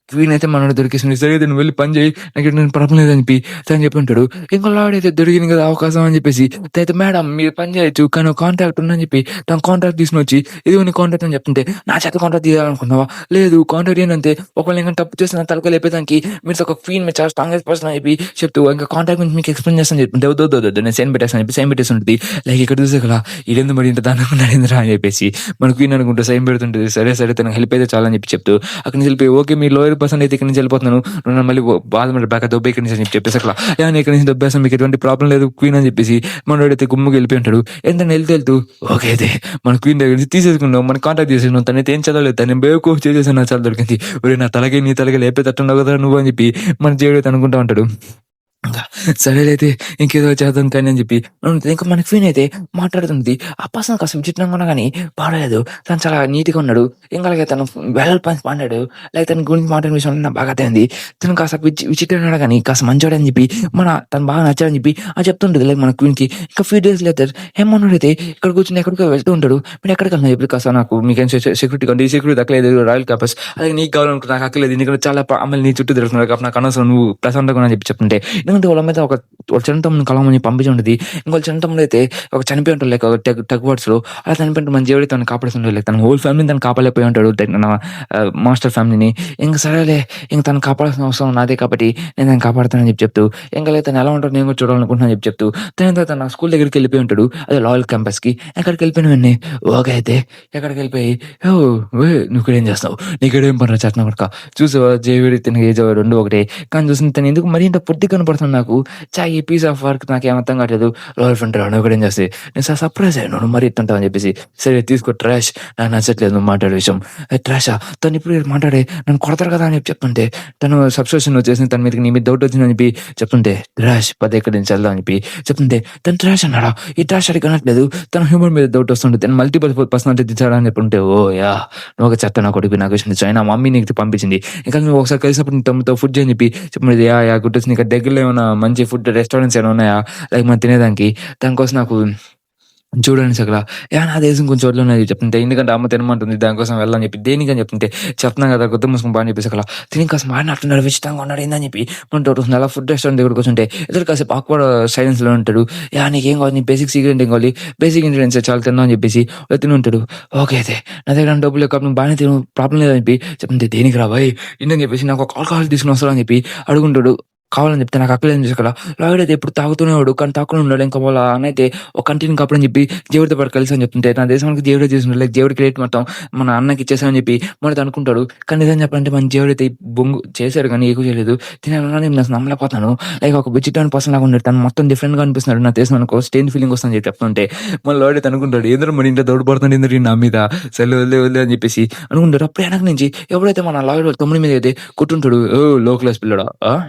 క్వీన్ అయితే మనోడు దొరికేసింది. సరే అయితే నువ్వు వెళ్లి పని చేయి. నాకు ఎటువంటి ప్రాబ్లమ్ లేదని చెప్పి తను చెప్పుంటాడు. ఇంకో లాడైతే దొరికింది కదా అవకాశం అని చెప్పేసి అయితే మేడం మీరు పని చేయొచ్చు. కానీ ఒక కాంటాక్ట్ ఉందని చెప్పి తను కాంటాక్ట్ తీసుకొనొచ్చి ఇదిగో నీ కాంటాక్ట్ అని చెప్తుంటే నా చేత కాంటాక్ట్ తీయాలనుకున్నావా? లేదు కాంటాక్ట్ ఏంటంటే ఒకవేళ నేను తప్పు చేసిన నా తలకాయ లేపేదానికి మీరు ఒక క్వీన్ మీరు చాలా స్ట్రాంగెస్ట్ పర్సన్ అని చెప్పి చెప్తూ ఇంకా కాంటాక్ట్ గురించి మీకు ఎక్స్‌ప్లెయిన్ చేస్తాను చెప్తుంటే వద్దు నేను సైన్ పెట్టేస్తాను చెప్పి సైన్ పెట్టేసి ఉంటది. లైక్ ఇక్కడ చూసే కదా ఈడెందుకు మరి ఇంత దారుణంగా ఉన్నాడేందిరా అని చెప్పేసి మన క్వీన్ అనుకుంటూ సైన్ పెడుతుంటది. సరే తనకు హెల్ప్ అయితే చాలని చెప్పి చెప్తూ అక్కడి నుంచి వెళ్ళిపోయి ఓకే మీ లోయర్ పర్సన్ అయితే ఇక్కడి నుంచి వెళ్ళిపోతున్నాను. నువ్వు నన్ను మళ్ళీ బాధపడి బ్యాక్ దొబ్బే ఇక్కడి నుంచి అని చెప్పేసి అట్లా నేను ఇక్కడి నుంచి దొబ్బేస్తాను మీకు ఎటువంటి ప్రాబ్లం లేదు క్వీన్ అని చెప్పేసి మనోడైతే గుమ్ముకి వెళ్ళిపోయి ఉంటాడు. ఏంటని వెళ్తూ ఓకే అయితే మన క్వీన్ దగ్గర నుంచి తీసేసుకున్నావు మన కాంటాక్ట్ చేసేసినావు తనైతే ఏం చదవలేదు తను బేవకూఫ్ చేసేసాను నా చాలా దొరికింది. ఒరే నా తలకే నీ తలకే లేపేటట్టున్నావు కదా నువ్వు అని చెప్పి మన జేడు అనుకుంటా ఉంటాడు. ఇంకా సరేలైతే ఇంకేదో చేద్దాం కానీ అని చెప్పి ఉంటుంది. ఇంకా మన క్వీన్ అయితే మాట్లాడుతుంది. ఆ పర్సన్ కాస్త విచిత్రంగా ఉన్నా గానీ పర్వాలేదు. తను చాలా నీట్‌గా ఉన్నాడు. ఇంకా అలాగే తను వెల్ పని మాట్లాడాడు. లైక్ తన గురించి మాట్లాడిన విషయంలో నాకు బాగా అర్థమైంది. తను కాస్త విచిత్రంగా ఉన్నాడు గానీ కాస్త మంచోడని చెప్పి తను బాగా నచ్చాడని చెప్పి చెప్తుంటది లైక్ మన క్వీన్‌కి. ఇంకా ఫ్యూ డేస్ లేటర్ హేమన్నోడైతే ఇక్కడ కూర్చొని ఎక్కడికో వెళ్తూ ఉంటాడు. మీరు ఎక్కడికెళ్తున్నారు చెప్పి కాస్త నాకు మీకేం సెక్యూరిటీ కావాలి. ఈ సెక్యూరిటీ దక్కలేదు రాయల్ క్యాంపస్. అలాగే నీకు కావాలనుకో నాకు అక్కర్లేదు. ఎందుకంటే చాలా అమ్మాయిలు నీ చుట్టూ తిరుగుతున్నారు కాబట్టి నాకు అనవసరం నువ్వు ప్రశాంతంగా ఉన్నా అని చెప్పి చెప్తుంటే ఎందుకంటే వాళ్ళ మీద ఒక చిన్న తమ్ముడిని కలవమని పంపించి ఉంటది. ఇంకో చిన్న తమ్ముడు అయితే ఒక చనిపోయి ఉంటాడు లైక్ టగ్ వర్డ్స్‌లో అలా చనిపోయిన మన దేవుడు తనని కాపాడుతుంటాడు. లైక్ తన హోల్ ఫ్యామిలీని తను కాపాడలేకపోయి ఉంటాడు. మన మాస్టర్ ఫ్యామిలీని. ఇంక సరేలే ఇంక తనని కాపాడాల్సిన అవసరం నాదే కాబట్టి నేను తనని కాపాడుతానని చెప్తూ ఇంకా లైక్ తను ఎలా ఉంటాడో నేను కూడా చూడాలనుకుంటున్నాను అని చెప్తూ తన స్కూల్ దగ్గరికి వెళ్ళిపోయి ఉంటాడు. అదే లాయల్ క్యాంపస్‌కి. అక్కడికి వెళ్ళిపోయిన వెంటనే ఓకే అయితే ఎక్కడికి వెళ్ళిపోయి నువ్వు ఇక్కడ ఏం చేస్తావు? నీకేడేం పనిరా చెత్త నా కొడుకా. చూసావా జేవిడి తినగా ఏజో 2 ఒకటే. కానీ చూసిన తను ఎందుకు మరీ ఇంత పొట్టిగా కనపడుతుంది నాకు. ఈ పీస్ ఆఫ్ వర్క్ నాకేం అర్థం కావట్లేదు. లాయల్ ఫ్రెండ్ రా నువ్వు ఇక్కడ ఏం చేస్తే నేను సర్ప్రైజ్ అయ్యాను. నువ్వు మరీ ఇట్టుంటావు అని చెప్పేసి సరే తీసుకో ట్రాష్ నాకు నచ్చట్లేదు నువ్వు మాట్లాడే విషయం. ట్రాషా తను ఇప్పుడు మాట్లాడే నన్ను కొడతారు కదా అని చెప్పి చెప్తుంటే తను సబ్స్క్రిప్షన్ వచ్చేసి తన మీదకి నీ మీద డౌట్ వచ్చిందని చెప్పి చెప్తుంటే ట్రాష్ పదే ఎక్కడి నుంచి వెళ్దాం అని చెప్పి చెప్తుంటే తను ట్రాష్ అన్నాడా ఈ ట్రాష్ అడిగి అనట్లేదు తన హ్యూమర్ మీద డౌట్ వస్తుంటే తను మల్టిపుల్ పర్సనాలిటీ తెచ్చాడా అని చెప్పుంటే ఓ యా నువ్వు ఒక చెత్త నా కొడుకు నాకు విషయం అయినా మమ్మీ నీకు పంపించింది ఇంకా నువ్వు ఒకసారి కలిసినప్పుడు నీ తమ్ముతో ఫుడ్ చేయని చెప్పి చెప్పండి యా గుర్తొచ్చి నీకు దగ్గరలో ఏమైనా మంచి ఫుడ్ రెస్టారెంట్స్ ఏమైనా ఉన్నాయా లైక్ మనం తినేదానికి దానికోసం నాకు చూడండి సకల నా దేశం కొంచెం చోట్ల ఉన్నది చెప్తుంటే ఎందుకంటే అమ్మ తినమంటుంది దానికోసం వెళ్ళని చెప్పి దేనికని చెప్తుంటే చెప్తున్నాం కదా కొత్త ముసుకుని బాగా చెప్పేసి అక్కడ తిని కాస్త మాడినట్టున్నాడు విచితంగా ఉన్నాడు ఏందని చెప్పి మనం డౌట్ వస్తుంది అలా ఫుడ్ రెస్టారెంట్ దగ్గర కూర్చుంటే ఇద్దరు కాసేపు ఆక్వర్డ్ సైలెన్స్లో ఉంటాడు నీకేం కావాలి నీ బేసిక్ సీక్రెట్ ఏం కావాలి బేసిక్ ఇంగ్రీడియంట్స్ చాలా తిన్నావు అని చెప్పేసి తిని ఉంటాడు ఓకే అయితే నా దగ్గర డబ్బులు కాబట్టి నువ్వు బాగానే తిను ప్రాబ్లం లేదని చెప్పి చెప్తుంటే దేనికి రాబాయి ఇందని చెప్పేసి నాకు ఒక ఆల్కహాల్ తీసుకుని వస్తాను అని చెప్పి అడుగుంటాడు కావాలని చెప్తే నాకు అక్కలేదు చేసుకోవాలా లాయడ్ అయితే ఎప్పుడు తాగుతూనేవాడు కానీ తాకుండా ఉన్నాడు ఇంకా వాళ్ళ అన్న అయితే ఒక కంటిన్యూ కాపడని చెప్పి దేవుడితో పాటు కలిసి అని చెప్తుంటే నా దేశానికి దేవుడే చేస్తున్నాడు లైక్ దేవుడి క్రెడిట్ మొత్తం మన అన్నకి ఇచ్చేసానని చెప్పి మనతో అనుకుంటాడు కానీ నిజం చెప్పాలంటే మన దేవుడైతే బొంగు చేశాడు కానీ ఎక్కువ చేయలేదు తినాలని నేను అసలు నమ్మలేకపోతాను లైక్ ఒక వెజిటేరియన్ పర్సన్ లాగా ఉన్నాడు తను మొత్తం డిఫరెంట్గా అనిపిస్తున్నాడు నా దేశం అనుకో స్టేన్ ఫీలింగ్ వస్తుందని చెప్పి చెప్తుంటే మన లాయడ్ అయితే అనుకుంటాడు ఏంద్ర మరి ఇంట్లో దౌడపడుతుంది ఏంద్ర నా మీద సెల్ వదిలే అని చెప్పేసి అనుకుంటాడు అప్పుడు వెనక నుంచి ఎవడైతే మన లాయడ్ తమ్ముడి మీద అయితే కొట్టుంటాడు లో క్లాస్ పిల్లడా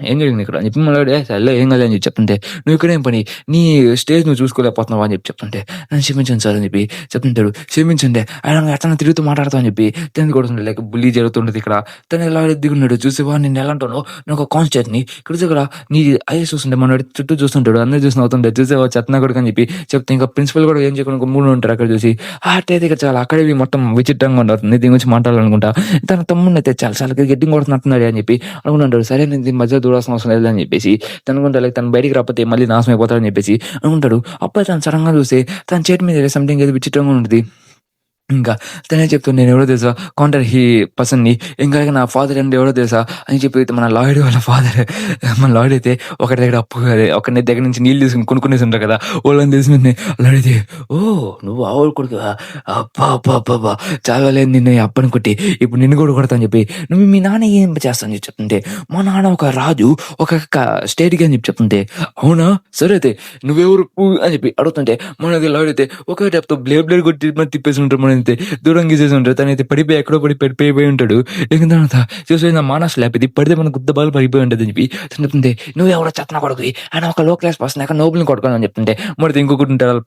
ఏం జరిగింది ఇక్కడ అని చెప్పి మళ్ళీ సర్లే ఏం కాదు అని చెప్పి చెప్తుంటే నువ్వు ఇక్కడ ఏం పని నీ స్టేజ్ నువ్వు చూసుకోలేకపోతున్నావా అని చెప్పి చెప్తుంటే నన్ను క్షమించండి సార్ అని చెప్పి చెప్తుంటాడు క్షమించండి ఆయన అతను తిరుగుతూ మాట్లాడతావు అని చెప్పి తను కొడుతుండే లైక్ బుల్లీ జరుగుతుండదు ఇక్కడ తను ఎలా దిగున్నాడు చూసేవా నేను ఎలా అంటాను నేను ఒక కాన్స్టెంట్ని ఇక్కడ నీ ఐఎస్ చూస్తుంటే మన చుట్టూ చూస్తుంటాడు అందరూ చూసిన అవుతుంటే చూసేవా చెత్తనా కొడుకు అని చెప్పి చెప్తే ఇంకా ప్రిన్సిపల్ కూడా ఏం చేయకుండా మూడు ఉంటారు అక్కడ చూసి అట్టయితే ఇక్కడ చాలా అక్కడే మొత్తం విచిత్రంగా ఉంటుంది దీని గురించి మాట్లాడాలనుకుంటా తన తమ్ముడిని అయితే చాలా గట్టిగా కొడుతున్నట్టున్నాడు అని చెప్పి అనుకుంటాడు సరే నేను దీని మధ్య దూరాల్సిన అవసరం లేదని చెప్పేసి తనుకుంటా లైక్ తను బయటికి రాకపోతే మళ్ళీ నాశనం అయిపోతాడని చెప్పేసి అనుకుంటాడు అప్పుడు తను సడన్గా చూస్తే తన చేతి మీద సంథింగ్ ఏదో విచిత్రంగా ఉంటుంది ఇంకా తనే చెప్తుంది నేను ఎవరో తెలుసా కౌంటర్ పర్సన్ని ఇంకా నా ఫాదర్ అండి ఎవరో తెలుసా అని చెప్పి మన లాయడ్ వాళ్ళ ఫాదర్ మన లాయడ్ అయితే ఒకటి దగ్గర అప్పు ఒకరి దగ్గర నుంచి నీళ్ళు తీసుకుని కొనుక్కునేసి ఉంటారు కదా వాళ్ళని తెలిసి లాయడ్ అయితే ఓ నువ్వు ఆవులు కొడుకు అబ్బా చాలా లేదు నిన్ను అప్పని కొట్టి ఇప్పుడు నిన్ను కూడా కొడతా అని చెప్పి నువ్వు మీ నాన్న ఏం చేస్తాను చెప్పి చెప్తుంటే మా నాన్న ఒక రాజు ఒక స్టేట్కి అని చెప్పి చెప్తుంటే అవునా సరే అయితే నువ్వెవరు అని చెప్పి అడుగుతుంటే మన లాయడ్ అయితే ఒక చెప్తా బ్లేడ్ కొట్టి మరి తిప్పేసి ఉంటారు మన అయితే దూరం గీసేసి ఉంటాడు తనైతే పడిపోయి ఎక్కడో పడిపోయి ఉంటాడు లేకిన తర్వాత చూసి నా మానస్ ల్యాప్ ఇది పడితే మన గుద్ద బాలు పడిపోయి ఉంటుంది అని చెప్పి చెప్తుంటే నువ్వు ఎవరో చెత్తన కొడుకు ఆయన ఒక లో క్లాస్ పర్సన్ అక్కడ నోబుల్ని కొట్టుకోని అని చెప్తుంటే మరి ఇంకొకటి ఉంటాడు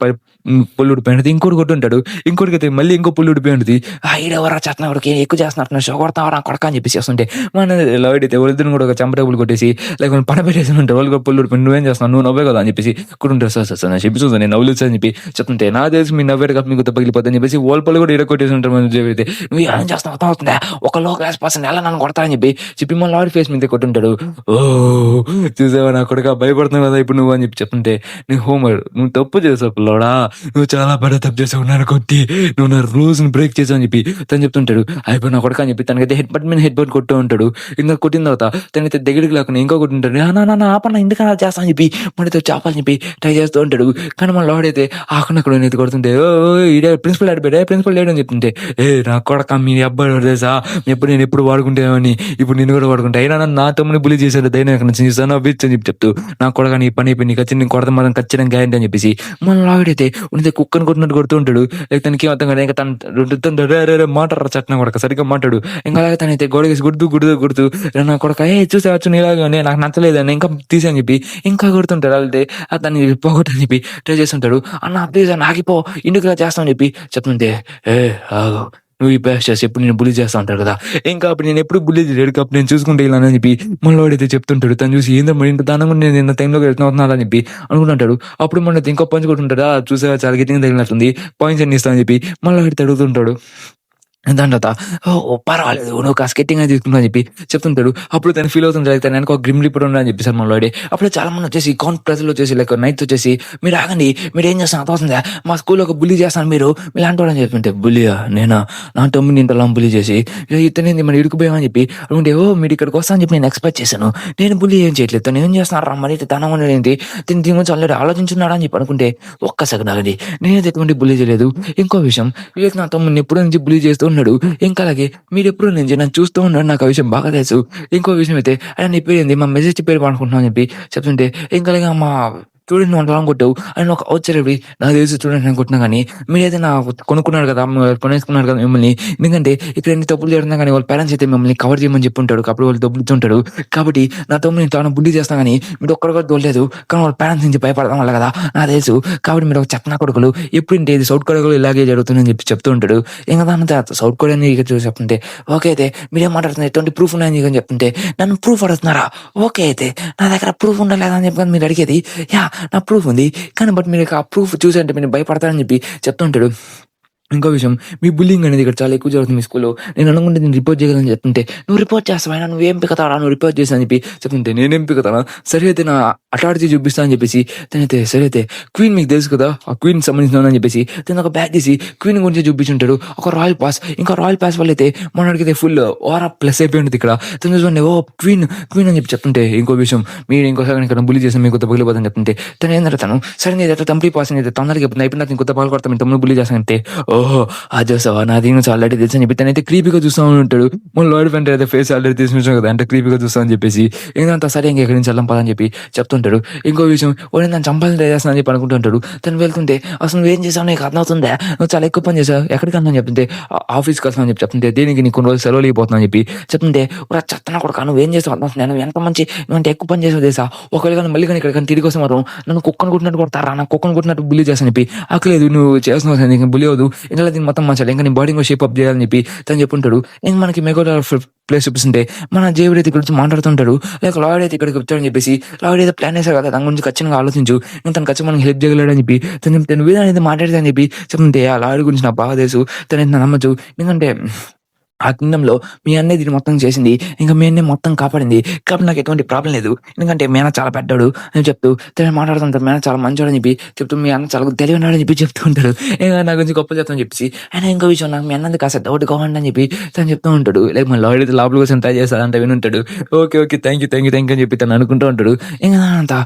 పుల్లు ఉడిపోయి ఉంటుంది ఇంకోటి కొట్టుంటాడు ఇంకోటికి అయితే మళ్ళీ ఇంకో పుల్లు ఉడిపోయి ఉంటుంది ఈడెవరా చెత్తన కొడుకు ఎక్కువ చేస్తున్నట్టు షో కొడతావరా కొడక అని చెప్పేసి వస్తుంటే మన లైట్ అయితే వాళ్ళిద్దరిని కూడా ఒక చెంపటేబుల్ కొట్టేసి లేక వాళ్ళు పని పెట్టేసి ఉంటారు వాళ్ళు కూడా పుల్లు ఉడిపోయి నువ్వేం చేస్తున్నావు నువ్వు నవ్వే కదా అని చెప్పేసి కొట్టుంటారు సార్ నేను చెప్పి చూసాను నేను నవ్వులు అని చెప్పి చెప్తుంటే నా తెలిసి మీ నవ్వేరు కాబట్టి మీకు పగిలిపోతుందని చెప్పేసి వాళ్ళు కూడా ఇరకొట్టేసి ఉంటారు మన అయితే నువ్వు ఏం చేస్తావు అర్థం అవుతుందా ఒక లో క్లాస్ పర్సన్ ఎలా నన్ను కొడతారని చెప్పి మన లాడ్ ఫేస్ మీద కొట్టుంటాడు ఓ చూసావా నా కొడుక భయపడుతున్నావు కదా ఇప్పుడు నువ్వు అని చెప్తుంటే నీ హోంవర్క్ నువ్వు తప్పు చేసావు పిల్లోడా నువ్వు చాలా పెద్ద తప్పు చేసావు నన్ను కొట్టి నువ్వు నా రూల్స్ ని బ్రేక్ చేసావు అని చెప్పి తను చెప్తుంటాడు అయిపోయి నా కొడుక అని చెప్పి తనకైతే హెడ్ బట్ కొట్టు ఉంటాడు ఇంకా కొట్టిన తర్వాత తనైతే దగ్గరికి లేకుండా ఇంకా కొట్టుంటాడు నా ఆపన్న ఎందుకన్నా చేస్తా అని చెప్పి మనతో చేపాలని చెప్పి ట్రై చేస్తూ ఉంటాడు కానీ మన లాడ్ అయితే ఆకుండా అక్కడ కొడుతుంటే ఇదే ప్రిన్సిపల్ కూడా లేడని చెప్తుంటే, నా కొడకా మీ అబ్బాయి ఎవరు తెలుసా? నేనెప్పుడు వాడుకుంటేవాడిని. ఇప్పుడు నిన్ను కూడా వాడుకుంటా. అయినా నా తమ్ముడిని బుల్లీ చేశారు. ధైర్యం ఎక్కడి నుంచి సన్ ఆఫ్ బిచ్ అని చెప్తూ, నా కొడకా నీ పని అయిపోయింది. నేను కొడతా మాత్రం ఖచ్చితంగా గ్యారంటీ అని చెప్పేసి మన లావిడైతే ఉంటే కుక్కని కొట్టినట్టు కొడుతూ ఉంటాడు. లైక్ తనకి ఏం అర్థం కాదు. ఇంకా తను రే మాట్లాడరా చట్న కొడక సరిగ్గా మాట్లాడు. ఇంకా అలాగే తనైతే గోడకేసి గుడుతూ నా కొడక చూసేవచ్చు ఇలాగనే నాకు నచ్చలేదని ఇంకా తీసని చెప్పి ఇంకా కొడుతుంటాడు. వెళ్తే అతన్ని పోగొట్టని చెప్పి ట్రై చేస్తుంటాడు. అన్న ప్లీజ్ అన్న ఆగిపో, ఇంటికి ఇలా చేస్తామని చెప్పి చెప్తుంటే, ఆగు నువ్వు ఈ బ్యాష్ చేసి ఎప్పుడు నేను బుల్లీ చేస్తా ఉంటారు కదా. ఇంకా అప్పుడు నేను ఎప్పుడు బుల్లీ చేయడు కాబట్టి నేను చూసుకుంటే ఇలా అని చెప్పి మనవాడైతే చెప్తుంటాడు. తను చూసి ఏందో ఇంత దానం నేను ఇంత టైంలో వెళ్తున్నా అని చెప్పి అనుకుంటుంటాడు. అప్పుడు మన ఇంకో పంచి కొట్టుంటాడా, చూసా చాలా గట్టిగా తగిలినట్టుంది, పాయింట్స్ ఎన్ని ఇస్తా అని చెప్పి మళ్ళీ అడిగితే అడుగుతుంటాడు. దాని తర్వాత పర్వాలేదు నువ్వు కాస్త గట్టిగా తీసుకుంటా అని చెప్పి చెప్తుంటాడు. అప్పుడు తను ఫీల్ అవుతుంటాడు. తను వెనక ఒక గ్రిమ్ రిపోర్ట్ ఉన్నా అని చెప్పేసారు మనలోడే. అప్పుడు చాలా మంది వచ్చేసి ప్రజలు వచ్చేసి లైక్ నైట్ వచ్చేసి, మీరు ఆగండి, మీరు ఏం చేస్తాను అర్థమవుతుందా, మా స్కూల్లో ఒక బుల్లీ చేస్తాను మీరు ఇలాంటి అని చెప్తుంటే, బుల్లియా నేనా, నా తమ్ముడిని ఇంతలా బుల్లీ చేసి ఇతనేంది మన ఇరుకుపోయామని చెప్పి అనుకుంటే, మీరు ఇక్కడికి వస్తా అని చెప్పి నేను ఎక్స్పెక్ట్ చేశాను, నేను బుల్లీ ఏం చేయట్లేదు, తను ఏం చేస్తున్నారా మరి తనం అనేది దీని గురించి ఆల్రెడీ ఆలోచించున్నాడా అని చెప్పి అనుకుంటే, ఒక్క సెకండ్ ఆగండి, నేనైతే ఎటువంటి బుల్లీ చేయలేదు. ఇంకో విషయం, వివేక్ నా తమ్ముడిని ఎప్పుడు నుంచి బుల్లీ చేస్తూ ఉన్నాడు. ఇంకా అలాగే మీరు ఎప్పుడు నుంచి నన్ను చూస్తూ ఉన్నాడు, నాకు ఆ విషయం బాగా తెలుసు. ఇంకో విషయం అయితే ఆయన నీ పేరు ఏంది, మా మెసేజ్ పేరు అనుకుంటున్నాను అని చెప్పి చెప్తుంటే, ఇంకా అలాగే మా చూడండి నువ్వు అంతలా కొట్టావు అని ఒక వచ్చేటప్పుడు నాకు తెలిసి చూడండి నేను కొట్టినా కానీ మీరైతే నా కొనుక్కున్నారు కదా, కొనేసుకున్నారు కదా మిమ్మల్ని. ఎందుకంటే ఇక్కడ ఎన్ని తప్పులు జరుగుతున్నా కానీ వాళ్ళ పేరెంట్స్ అయితే మిమ్మల్ని కవర్ చేయమని చెప్పి ఉంటాడు. కాబట్టి వాళ్ళు డబ్బులు ఇస్తుంటాడు. కాబట్టి నా తమ్ముడిని తాను బుద్ధి చేస్తా కానీ మీరు ఒక్కరు కూడా దోలేదు. కానీ వాళ్ళ పేరెంట్స్ నుంచి భయపడడం వల్ల కదా నాకు తెలుసు. కాబట్టి మీరు ఒక చెత్త కొడుకులు, ఎప్పుడు ఇంటే ఇది సౌత్ కొడుకులు ఇలాగే జరుగుతుందని చెప్పి చెప్తూ ఉంటాడు. ఇంకా దాని సౌత్ కొరియా ఇక చూసి చెప్తుంటే, ఓకే అయితే మీరేం మాట్లాడుతున్నారు, ఎటువంటి ప్రూఫ్ ఉన్నాయని చెప్పి చెప్తుంటే, నన్ను ప్రూఫ్ అడుగుతున్నారా, ఓకే అయితే నా దగ్గర ప్రూఫ్ ఉండలేదా అని చెప్పి మీరు అడిగేది, యా నా ప్రూఫ్ ఉంది, కానీ బట్ మీరు ఆ ప్రూఫ్ చూసారంటే మీరు భయపడతారని చెప్పి చెప్తుంటాడు. ఇంకో విషయం, మీ బుల్లింగ్ అనేది ఇక్కడ చాలా ఎక్కువ జరుగుతుంది మీ స్కూల్లో. నేను అనుకుంటే నేను రిపోర్ట్ చేయగలని చెప్తుంటే, నువ్వు రిపోర్ట్ చేస్తావా, నువ్వేం పికతారా, నువ్వు రిపోర్ట్ చేస్తా అని చెప్పి చెప్తుంటే, నేనేం పికతానా, సరే అయితే నా అటారిటీ చూపిస్తా అని చెప్పేసి తనైతే, సరే అయితే క్వీన్ మీకు తెలుసు కదా, ఆ క్వీన్ సంబంధించిన అని చెప్పేసి తను ఒక బ్యాగ్ తీసి క్వీన్ గురించి చూపించుంటాడు. ఒక రాయల్ పాస్, ఇంకా రాయల్ పాస్ వల్ల అయితే మనడికి ఫుల్ ఓరా ప్లస్ అయిపోయి ఉంటుంది ఇక్కడ. తను చూసుకోండి, ఓ క్వీన్ క్వీన్ అని చెప్పి చెప్తుంటే, ఇంకో విషయం, మీరు ఇంకోసారి ఇక్కడ బుల్లి చేసి మీకు కొత్త పగిలిపోతుందని చెప్తుంటే, తను ఏంటంటే తను సరే నేను ఎట్లా తంపి పాస్ అయితే తొందరగా అయిపోతుంది, అయిపోయినా నేను కొత్త పాలు కొడతా మీ తమ్ముడు బుల్లి చేస్తానంటే, ఓహో అది చూస్తావా నా దీని నుంచి ఆల్రెడీ తెలుసు అని చెప్పి తనైతే క్రీపీగా చూస్తూ ఉంటాడు. మన లాయర్ వెంట అయితే ఫేస్ ఆల్రెడీ తీసుకుంటాం కదా అంటే క్రీపీగా చూస్తా అని చెప్పేసి ఏంటంతా సరే ఇంకా ఎక్కడి నుంచి వెళ్ళం పదని చెప్పి చెప్తుంటాడు. ఇంకో విషయం, వాడిని నన్ను చంపాలని ట్రై చేస్తాను అని చెప్పి అనుకుంటుంటాడు. తను వెళ్తుంటే, అసలు నువ్వేం చేసావు నీకు అర్థమవుతుందా, నువ్వు చాలా ఎక్కువ పని చేసావు, ఎక్కడికి వెళ్తాను చెప్తుంటే, ఆఫీస్కి వస్తాను అని చెప్పి చెప్తుంటే, దీనికి నీకు కొన్ని రోజులు సెలవులు అయిపోతున్నాను అని చెప్పి చెప్తుంటే, చెత్తన కొడుకు నువ్వేం చేసావు అర్థమవుతుంది, నువ్వు ఎంత మంచి నువ్వు అంటే ఎక్కువ పని చేసావు చేసా, ఒకవేళ కానీ మళ్ళీ కానీ ఇక్కడ తిరిగి వస్తే మాత్రం నన్ను కుక్కను కొట్టినట్టు కొడతారా, నా కుక్కను కొట్టినట్టు బుల్లి చేస్తాను చెప్పి, అక్కలేదు నువ్వు చేస్తున్నావు బుల్లి అవ్వదు, ఇంట్లో దీన్ని మొత్తం మంచాలి, ఇంకా నీ బాడీ షేప్ అప్ చేయాలని చెప్పి తను చెప్పుంటాడు. ఇంక మనకి మెగా ప్లేస్ చూపిస్తుంటే, మన జేవుడు అయితే ఇక్కడ నుంచి మాట్లాడుతుంటాడు. లైక్ లాయర్ అయితే ఇక్కడికి వచ్చాడని చెప్పేసి లాయర్ అయితే ప్లాన్ వేసారు కదా, దాని గురించి ఖచ్చితంగా ఆలోచించు, ఇంకా తను ఖచ్చితంగా మనకి హెల్ప్ చేయగలడని చెప్పి తను వీధ అనేది మాట్లాడేదని చెప్పి చెప్తుంటే, ఆ లాయర్ గురించి నాకు బాగా తెలుసు, తనైతే నా నమ్మచ్చు, ఎందుకంటే ఆ కింగ్డంలో మీ అన్నయ్య దీన్ని మొత్తం చేసింది, ఇంకా మీ అన్నయ్య మొత్తం కాపాడింది, కాబట్టి నాకు ఎటువంటి ప్రాబ్లం లేదు, ఎందుకంటే మీ అన్న చాలా పెద్దాడు అని చెప్తూ తను మాట్లాడుతుంటారు. మీ అన్న చాలా మంచోడు అని చెప్పి చెప్తూ, మీ అన్న చాలా తెలివినాడు అని చెప్పి చెప్తూ ఉంటాడు. ఇంకా నా గురించి గొప్ప చెప్తాను చెప్పేసి ఆయన ఇంకో విషయం, నాకు మీ అన్నది కాస్త డౌట్ కావండి అని చెప్పి తను చెప్తూ ఉంటాడు. లైక్ మన లాయర్ అయితే లోపల కోసం ట్రై చేస్తాడంటే వినుంటాడు. ఓకే ఓకే థ్యాంక్ యూ అని చెప్పి తను అనుకుంటూ ఉంటాడు. ఇంకా అంతా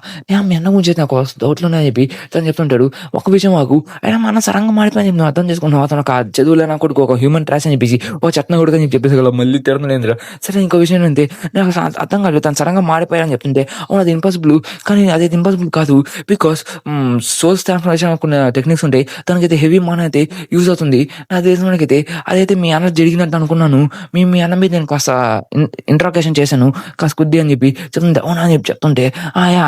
మీ అన్న గురించి నాకు డౌట్లు ఉన్నాయని చెప్పి తను చెప్తుంటాడు. ఒక విషయం మాకు ఆయన మన సరంగా మాడిపోయి చెప్పి నువ్వు అర్థం చేసుకున్నావు, అతను ఒక చదువులో నా కొడుకు ఒక హ్యూమన్ ట్రాష్ అని చెప్పేసి ఓ చట్టం కూడా అని చెప్పేసి మళ్ళీ తిడుతుండేంద్ర. సరే ఇంకో విషయం ఏంటంటే, నాకు అర్థం కాదు, తను సరంగా మాడిపోయారని చెప్తుంటే, అవును అది ఇంపాసిబుల్, కానీ అది ఇంపాసిబుల్ కాదు, బికాస్ సోల్స్ ట్రాన్స్ఫర్మేషన్ అనుకున్న టెక్నిక్స్ ఉంటాయి, తనకైతే హెవీ మాన్ అయితే యూజ్ అవుతుంది. నాకు తెలిసిన మనకైతే అదైతే మీ అన్న జరిగినట్టు అనుకున్నాను, మీ అన్న మీద నేను కాస్త ఇంట్రాగేషన్ చేశాను కాస్త కొద్ది అని చెప్పి చెప్తుంటే, అవునా అని చెప్పి చెప్తుంటే,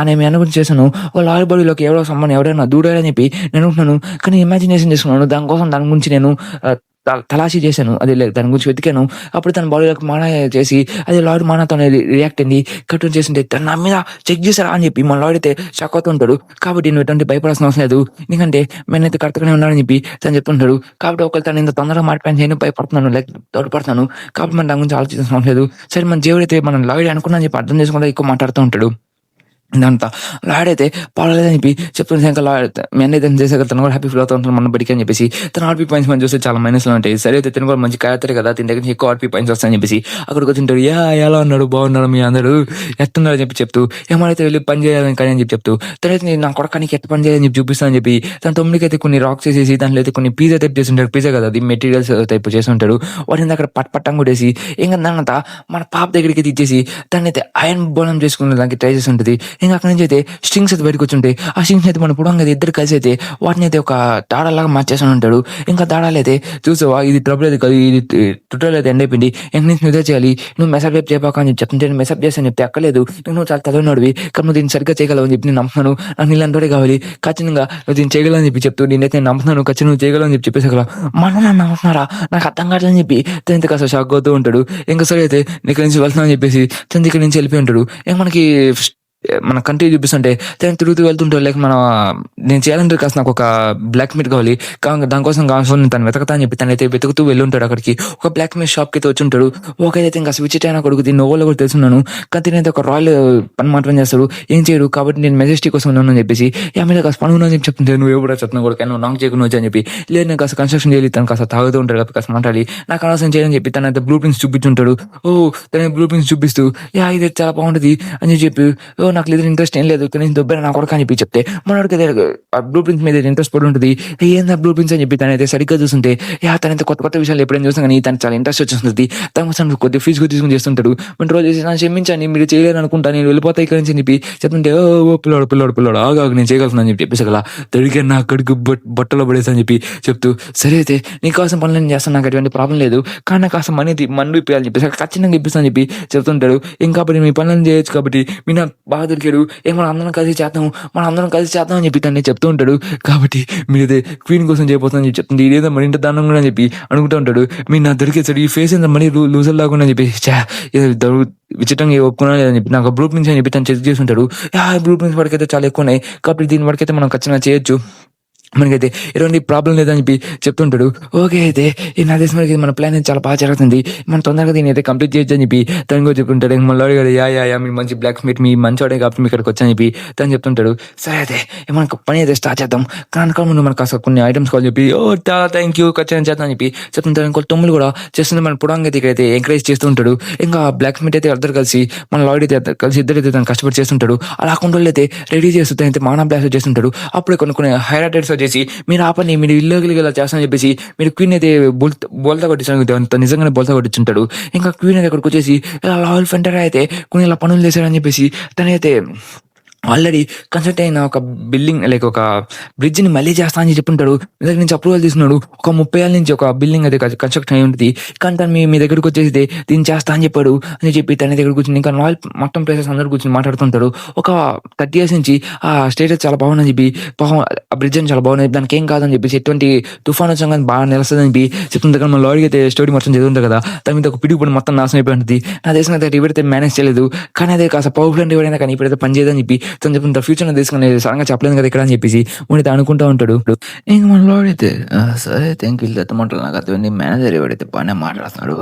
నేను మీ అన్న గురించి చేశాను, ఒక లాయర్ బాడీలోకి ఎవరో సంబంధం ఎవరైనా దూడారని చెప్పి నేను అనుకుంటున్నాను, కానీ ఇమాజినేషన్ చేసుకున్నాను, దానికోసం దాని గురించి నేను తలాషీ చేశాను, అది దాని గురించి వెతికాను. అప్పుడు తన బాడీలోకి మానా చేసి అది లాయర్ మానాతో రియాక్ట్ అయింది, కట్ చేసింటే తను నా మీద చెక్ చేశారా అని చెప్పి మన లాయర్ అయితే షాక్ అవుతుంటాడు. కాబట్టి నువ్వు ఎటువంటి భయపడాల్సిన అవసరం లేదు, ఎందుకంటే నేనైతే కరెక్ట్గానే ఉన్నానని చెప్పి తను చెప్తుంటాడు. కాబట్టి ఒకవేళ తను ఇంత తొందరగా మాట్లాడి నేను భయపడుతున్నాను, లైక్ తోడ్పడుతున్నాను, కాబట్టి మనం దాని గురించి ఆలోచించాల్సిన అవసరం లేదు. సరే మన జీవుడైతే మన లాయర్ అనుకున్నా చెప్పి అర్థం చేసుకుంటే ఎక్కువ మాట్లాడుతూ ఉంటాడు. ఇదంతా. లాయర్ పర్వాలేదని చెప్పి చెప్తుంటే ఇంకా లాయర్ మీ అన్న ఏదైనా చేసాక తను కూడా హ్యాపీ ఫీల్ అవుతా ఉంటాడు మన బడికి అని చెప్పేసి తను ఆర్‌పీ పాయింట్స్ మనం చూస్తే చాలా మైనస్‌లో ఉంటాయి. సరే అయితే తిను కూడా మంచి క్యారెక్టర్ కదా! తిన దగ్గర నుంచి ఎక్కువ ఆర్‌పీ పాయింట్స్ వస్తాయని చెప్పేసి అక్కడికి వచ్చింటాడు. ఎలా ఉన్నాడు? బాగున్నారా మీ అందరూ? ఎట్టున్నారు అని చెప్పి చెప్తూ ఏమైతే వెళ్లి పని చేయాలని కానీ అని చెప్పి చెప్తూ తర్వాత నా కొడుకు నీకు ఎట్ట పని చేయాలని చెప్పి చూపిస్తా అని చెప్పి తన తమ్ముడికైతే కొన్ని రాక్స్ ఏసేసి దాంట్లో అయితే కొన్ని పిజ్జా టైప్ చేసుంటాడు. పిజ్జా కదా అది మెటీరియల్స్ టైప్ చేసుంటాడు. వాటిని అక్కడ పట్టం కొట్టేసి ఇంక దాన్నంతా మన పాప దగ్గరికి ఇచ్చేసి దాన్నైతే ఐరన్ బోనం చేసుకునే దానికి ట్రై చేసి ఉంటుంది. ఇంకా అక్కడి నుంచి అయితే స్ట్రింగ్స్ అయితే బయటకు వచ్చి ఉంటాయి. ఆ స్ట్రింగ్స్ అయితే మన పుడంగా ఇద్దరు కలిసి అయితే వాటిని అయితే ఒక దాడలాగా మార్చేసి ఉంటాడు. ఇంకా దాడాలు అయితే చూసావా ఇది ట్రబుల్ అయితే కాదు ఇది ట్యూటోరియల్ అయితే ఎండ్ అయిపోయింది. ఇంక నుంచి నువ్వే చేయాలి నువ్వు మెసేజ్ రేపు చేయబాక అని చెప్తుంటే నేను మెసేజ్ చేస్తాను చెప్తే ఎక్కలేదు నువ్వు చాలా తెలియనోడివి కానీ నువ్వు దీన్ని సరిగ్గా చేయగలవు అని చెప్పి నేను నమ్ముతున్నాను. నాకు నీళ్ళంతోడే కావాలి ఖచ్చితంగా నువ్వు దీన్ని చేయగలవు అని చెప్పి చెప్తూ నేనైతే నేను నమ్ముతున్నాను ఖచ్చితంగా నువ్వు చేయగలవు అని చెప్పి చెప్పేసి అక్కడ మన నన్ను నమ్ముతున్నారా నాకు అర్థం కావట్లేదని చెప్పి తను కాస్త షాక్ అవుతూ ఉంటాడు. ఇంకా సరే అయితే నేను ఇక్కడి నుంచి వెళ్తున్నాను అని చెప్పేసి తను ఇక్కడి నుంచి వెళ్ళిపోయి ఉంటాడు. ఇంక మనకి మన కంట్రీ చూపిస్తుంటే తను తిరుగుతూ వెళ్తుంటే లైక్ నేను చేయాలంటే కాస్త నాకు ఒక బ్లాక్ మీట్ కావాలి దానికోసం కావాల్సిన నేను తను వెతకతా అని చెప్పి తనైతే వెతుకుతూ వెళ్ళి ఉంటాడు. అక్కడికి ఒక బ్లాక్ మీట్ షాప్కి అయితే వచ్చి ఉంటాడు. ఒకైతే ఇంకా స్విచ్ అయినా కొడుకు దీన్ని నోవల్లో కూడా తెలుసున్నాను కానీ తినైతే ఒక రాయల్ పని మాత్రం చేస్తాడు ఏం చేయడు కాబట్టి నేను మెజెస్టీ కోసం ఉన్నాను అని చెప్పేసి మీద కాస్త పని ఉన్నాను అని చెప్పి చెప్తుంటే నువ్వు ఎవరు చెప్తున్నావు కూడా నువ్వు నాకు చేయకుండా వచ్చా అని చెప్పి లేదు నేను కాస్త కన్స్ట్రక్షన్ చేయాలి తను కాస్త తాగుతూ ఉంటాడు కాబట్టి కాస్త మాట్లాడి నాకు అనవసరం చేయని చెప్పి తనైతే బ్లూ ప్రింట్స్ చూపించుంటాడు. తన బ్లూ ప్రింట్స్ చూపిస్తూ ఇది చాలా బాగుంటుంది అని చెప్పి నాకు లేదు ఇంట్రెస్ట్ ఏం లేదు కానీ దొబ్బైన నా కొడుకు అని చెప్పి చెప్తే మనోడికి ఆ బ్లూ ప్రింట్స్ మీద ఇంట్రెస్ట్ పడి ఉంటుంది. ఏందా బ్లూ ప్రింట్స్ అని చెప్పి తనైతే సరిగ్గా చూస్తుంటే తనైతే కొత్త కొత్త విషయాలు ఎప్పుడైనా చూస్తాను కానీ తను చాలా ఇంట్రెస్ట్ వచ్చేస్తుంది. తన కోసం కొద్దిగా ఫీజు తీసుకుని చేస్తుంటాడు. మన రోజు చేసి నన్ను క్షమించండి మీరు చేయలేరు అనుకుంటా నేను వెళ్ళిపోతా ఇక్కడ నుంచి చెప్పి చెప్తుంటే పిల్లోడు ఆగా నేను చేయగలుగుతాను అని చెప్పి చెప్పేసి అలా తడిగా నా అక్కడికి బట్టలో పడేసా అని చెప్పి చెప్తూ సరే అయితే నీకు కావాల్సిన పనులు నేను చేస్తాను నాకు ఎటువంటి ప్రాబ్లం లేదు కానీ నాకు కాస్త మనీ ఇప్పించాలని చెప్పేసి ఖచ్చితంగా ఇప్పిస్తాను చెప్పి చెప్తుంటాడు. ఇంకా కాబట్టి మీ పనులను చేయొచ్చు కాబట్టి మీ నాకు బాగా దొరికాడు మనం అందరం కలిసి చేద్దాం అని చెప్పి తను చెప్తూ ఉంటాడు. కాబట్టి మీరు ఇదే క్వీన్ కోసం చేయబోతుందని చెప్పి చెప్తుంది. ఇదేదో మరి ఇంత దానం కూడా అని చెప్పి అనుకుంటూ ఉంటాడు. మీరు నాకు దొరికేసాడు ఈ ఫేస్ ఎంత మనీ లూజర్ లాగా అని చెప్పి విచిత్రంగా ఒప్పుకున్నా లేదని చెప్పి నాకు బ్లూ ప్రింట్స్ అని చెప్పి తను చెక్ చేసి ఉంటాడు. బ్లూ ప్రింట్స్ వాడికైతే చాలా ఎక్కువ ఉన్నాయి కాబట్టి దీని వరకైతే మనం ఖచ్చితంగా చేయొచ్చు మనకైతే ఎటువంటి ప్రాబ్లం లేదని చెప్పి చెప్తుంటాడు. ఓకే అయితే నా తెలిసిన వరకు మన ప్లాన్ అయితే చాలా బాగా జరుగుతుంది మనం తొందరగా దీన్ని అయితే కంప్లీట్ చేయొచ్చు అని చెప్పి తను కూడా చెప్తుంటాడు. మళ్ళీ అడిగాడు మీరు మంచి బ్లాక్ స్మిత్ మీ మంచి వాడే కాబట్టి మీ ఇక్కడికి వచ్చని చెప్పి తను చెప్తుంటాడు. సరే అయితే మనకు పని అయితే స్టార్ట్ చేద్దాం కానీ ముందు మనకు అసలు కొన్ని ఐటమ్స్ కావాలి చెప్పి చాలా థ్యాంక్ యూ ఖచ్చితంగా చేద్దాం అని చెప్పి చెప్తుంటాడు. ఇంకో తమ్ముడు కూడా చేస్తుంది మన పుడంగా అయితే ఇక్కడైతే ఎంకరేజ్ చేస్తూ ఉంటాడు. ఇంకా బ్లాక్ స్మిత్ అయితే అందరు కలిసి మన లాయిడ్ అయితే కలిసి ఇద్దరైతే తను కష్టపడి చేస్తుంటాడు. అలా కొండలు అయితే రెడీ చేస్తూ అయితే మానా బ్లాస్ట్ చేస్తుంటాడు. అప్పుడే కొన్ని హైలైటెడ్స్ చేసి మీరు ఆపని మీరు ఇల్లుగలిగి ఇలా చేస్తానని చెప్పేసి మీరు క్వీన్ అయితే బోల్తా కొట్టించాను నిజంగానే బోల్తా కొట్టించుంటాడు. ఇంకా క్వీన్ అయితే అక్కడికి వచ్చేసి ఇలా లాయల్ ఫెంటర్ అయితే కొన్ని ఇలా పనులు చేశాడని చెప్పేసి తనైతే ఆల్రెడీ కన్స్ట్రక్ట్ అయిన ఒక బిల్డింగ్ లైక్ ఒక బ్రిడ్జ్ని మళ్ళీ చేస్తా అని చెప్పుంటాడు. మీ దగ్గర నుంచి అప్రూవల్ తీసుకున్నాడు. ఒక 30 ఏళ్ళ నుంచి ఒక బిల్డింగ్ అయితే కన్స్ట్రక్ట్ అయి ఉంటుంది కానీ తను మీ దగ్గరికి వచ్చేసి దీన్ని చేస్తా అని చెప్పాడు అని చెప్పి తన దగ్గర కూర్చొని ఇంకా నాల్ మొత్తం ప్లేసెస్ అందరూ కూర్చొని మాట్లాడుతుంటాడు. ఒక 30 years నుంచి ఆ స్టేటస్ చాలా బాగుందని చెప్పి ఆ బ్రిడ్జ్ అని చాలా బాగుంది దానికి ఏం కాదని చెప్పేసి ఎటువంటి తుఫాన్ వచ్చాం కానీ బాగా నిలుస్తుందని చెప్పి చెప్తుంది. కానీ మన లారీకి అయితే స్టోరీ మొత్తం చదువుతుంది కదా దాని మీద ఒక పిడికి పడి మొత్తం నాశనం అయిపోయి ఉంటుంది. నా దేశం అయితే రివర్ అయితే మేనేజ్ చేయలేదు కానీ అదే కాస్త పవర్ఫుల్ రివర్ అయినా కానీ ఇప్పుడైతే పని చేయదని చెప్పి తను చెప్తుంటా ఫ్యూచర్ తీసుకుని సడన్గా చెప్పలేదు కదా ఇక్కడ అని చెప్పేసి మనైతే అనుకుంటూ ఉంటాడు. ఇంక మన లాడైతే సరే థ్యాంక్ యూ ఎత్తమంటారు నాకు అర్థమైంది మేనేజర్ ఎవడైతే బాగానే మాట్లాడుతున్నాడు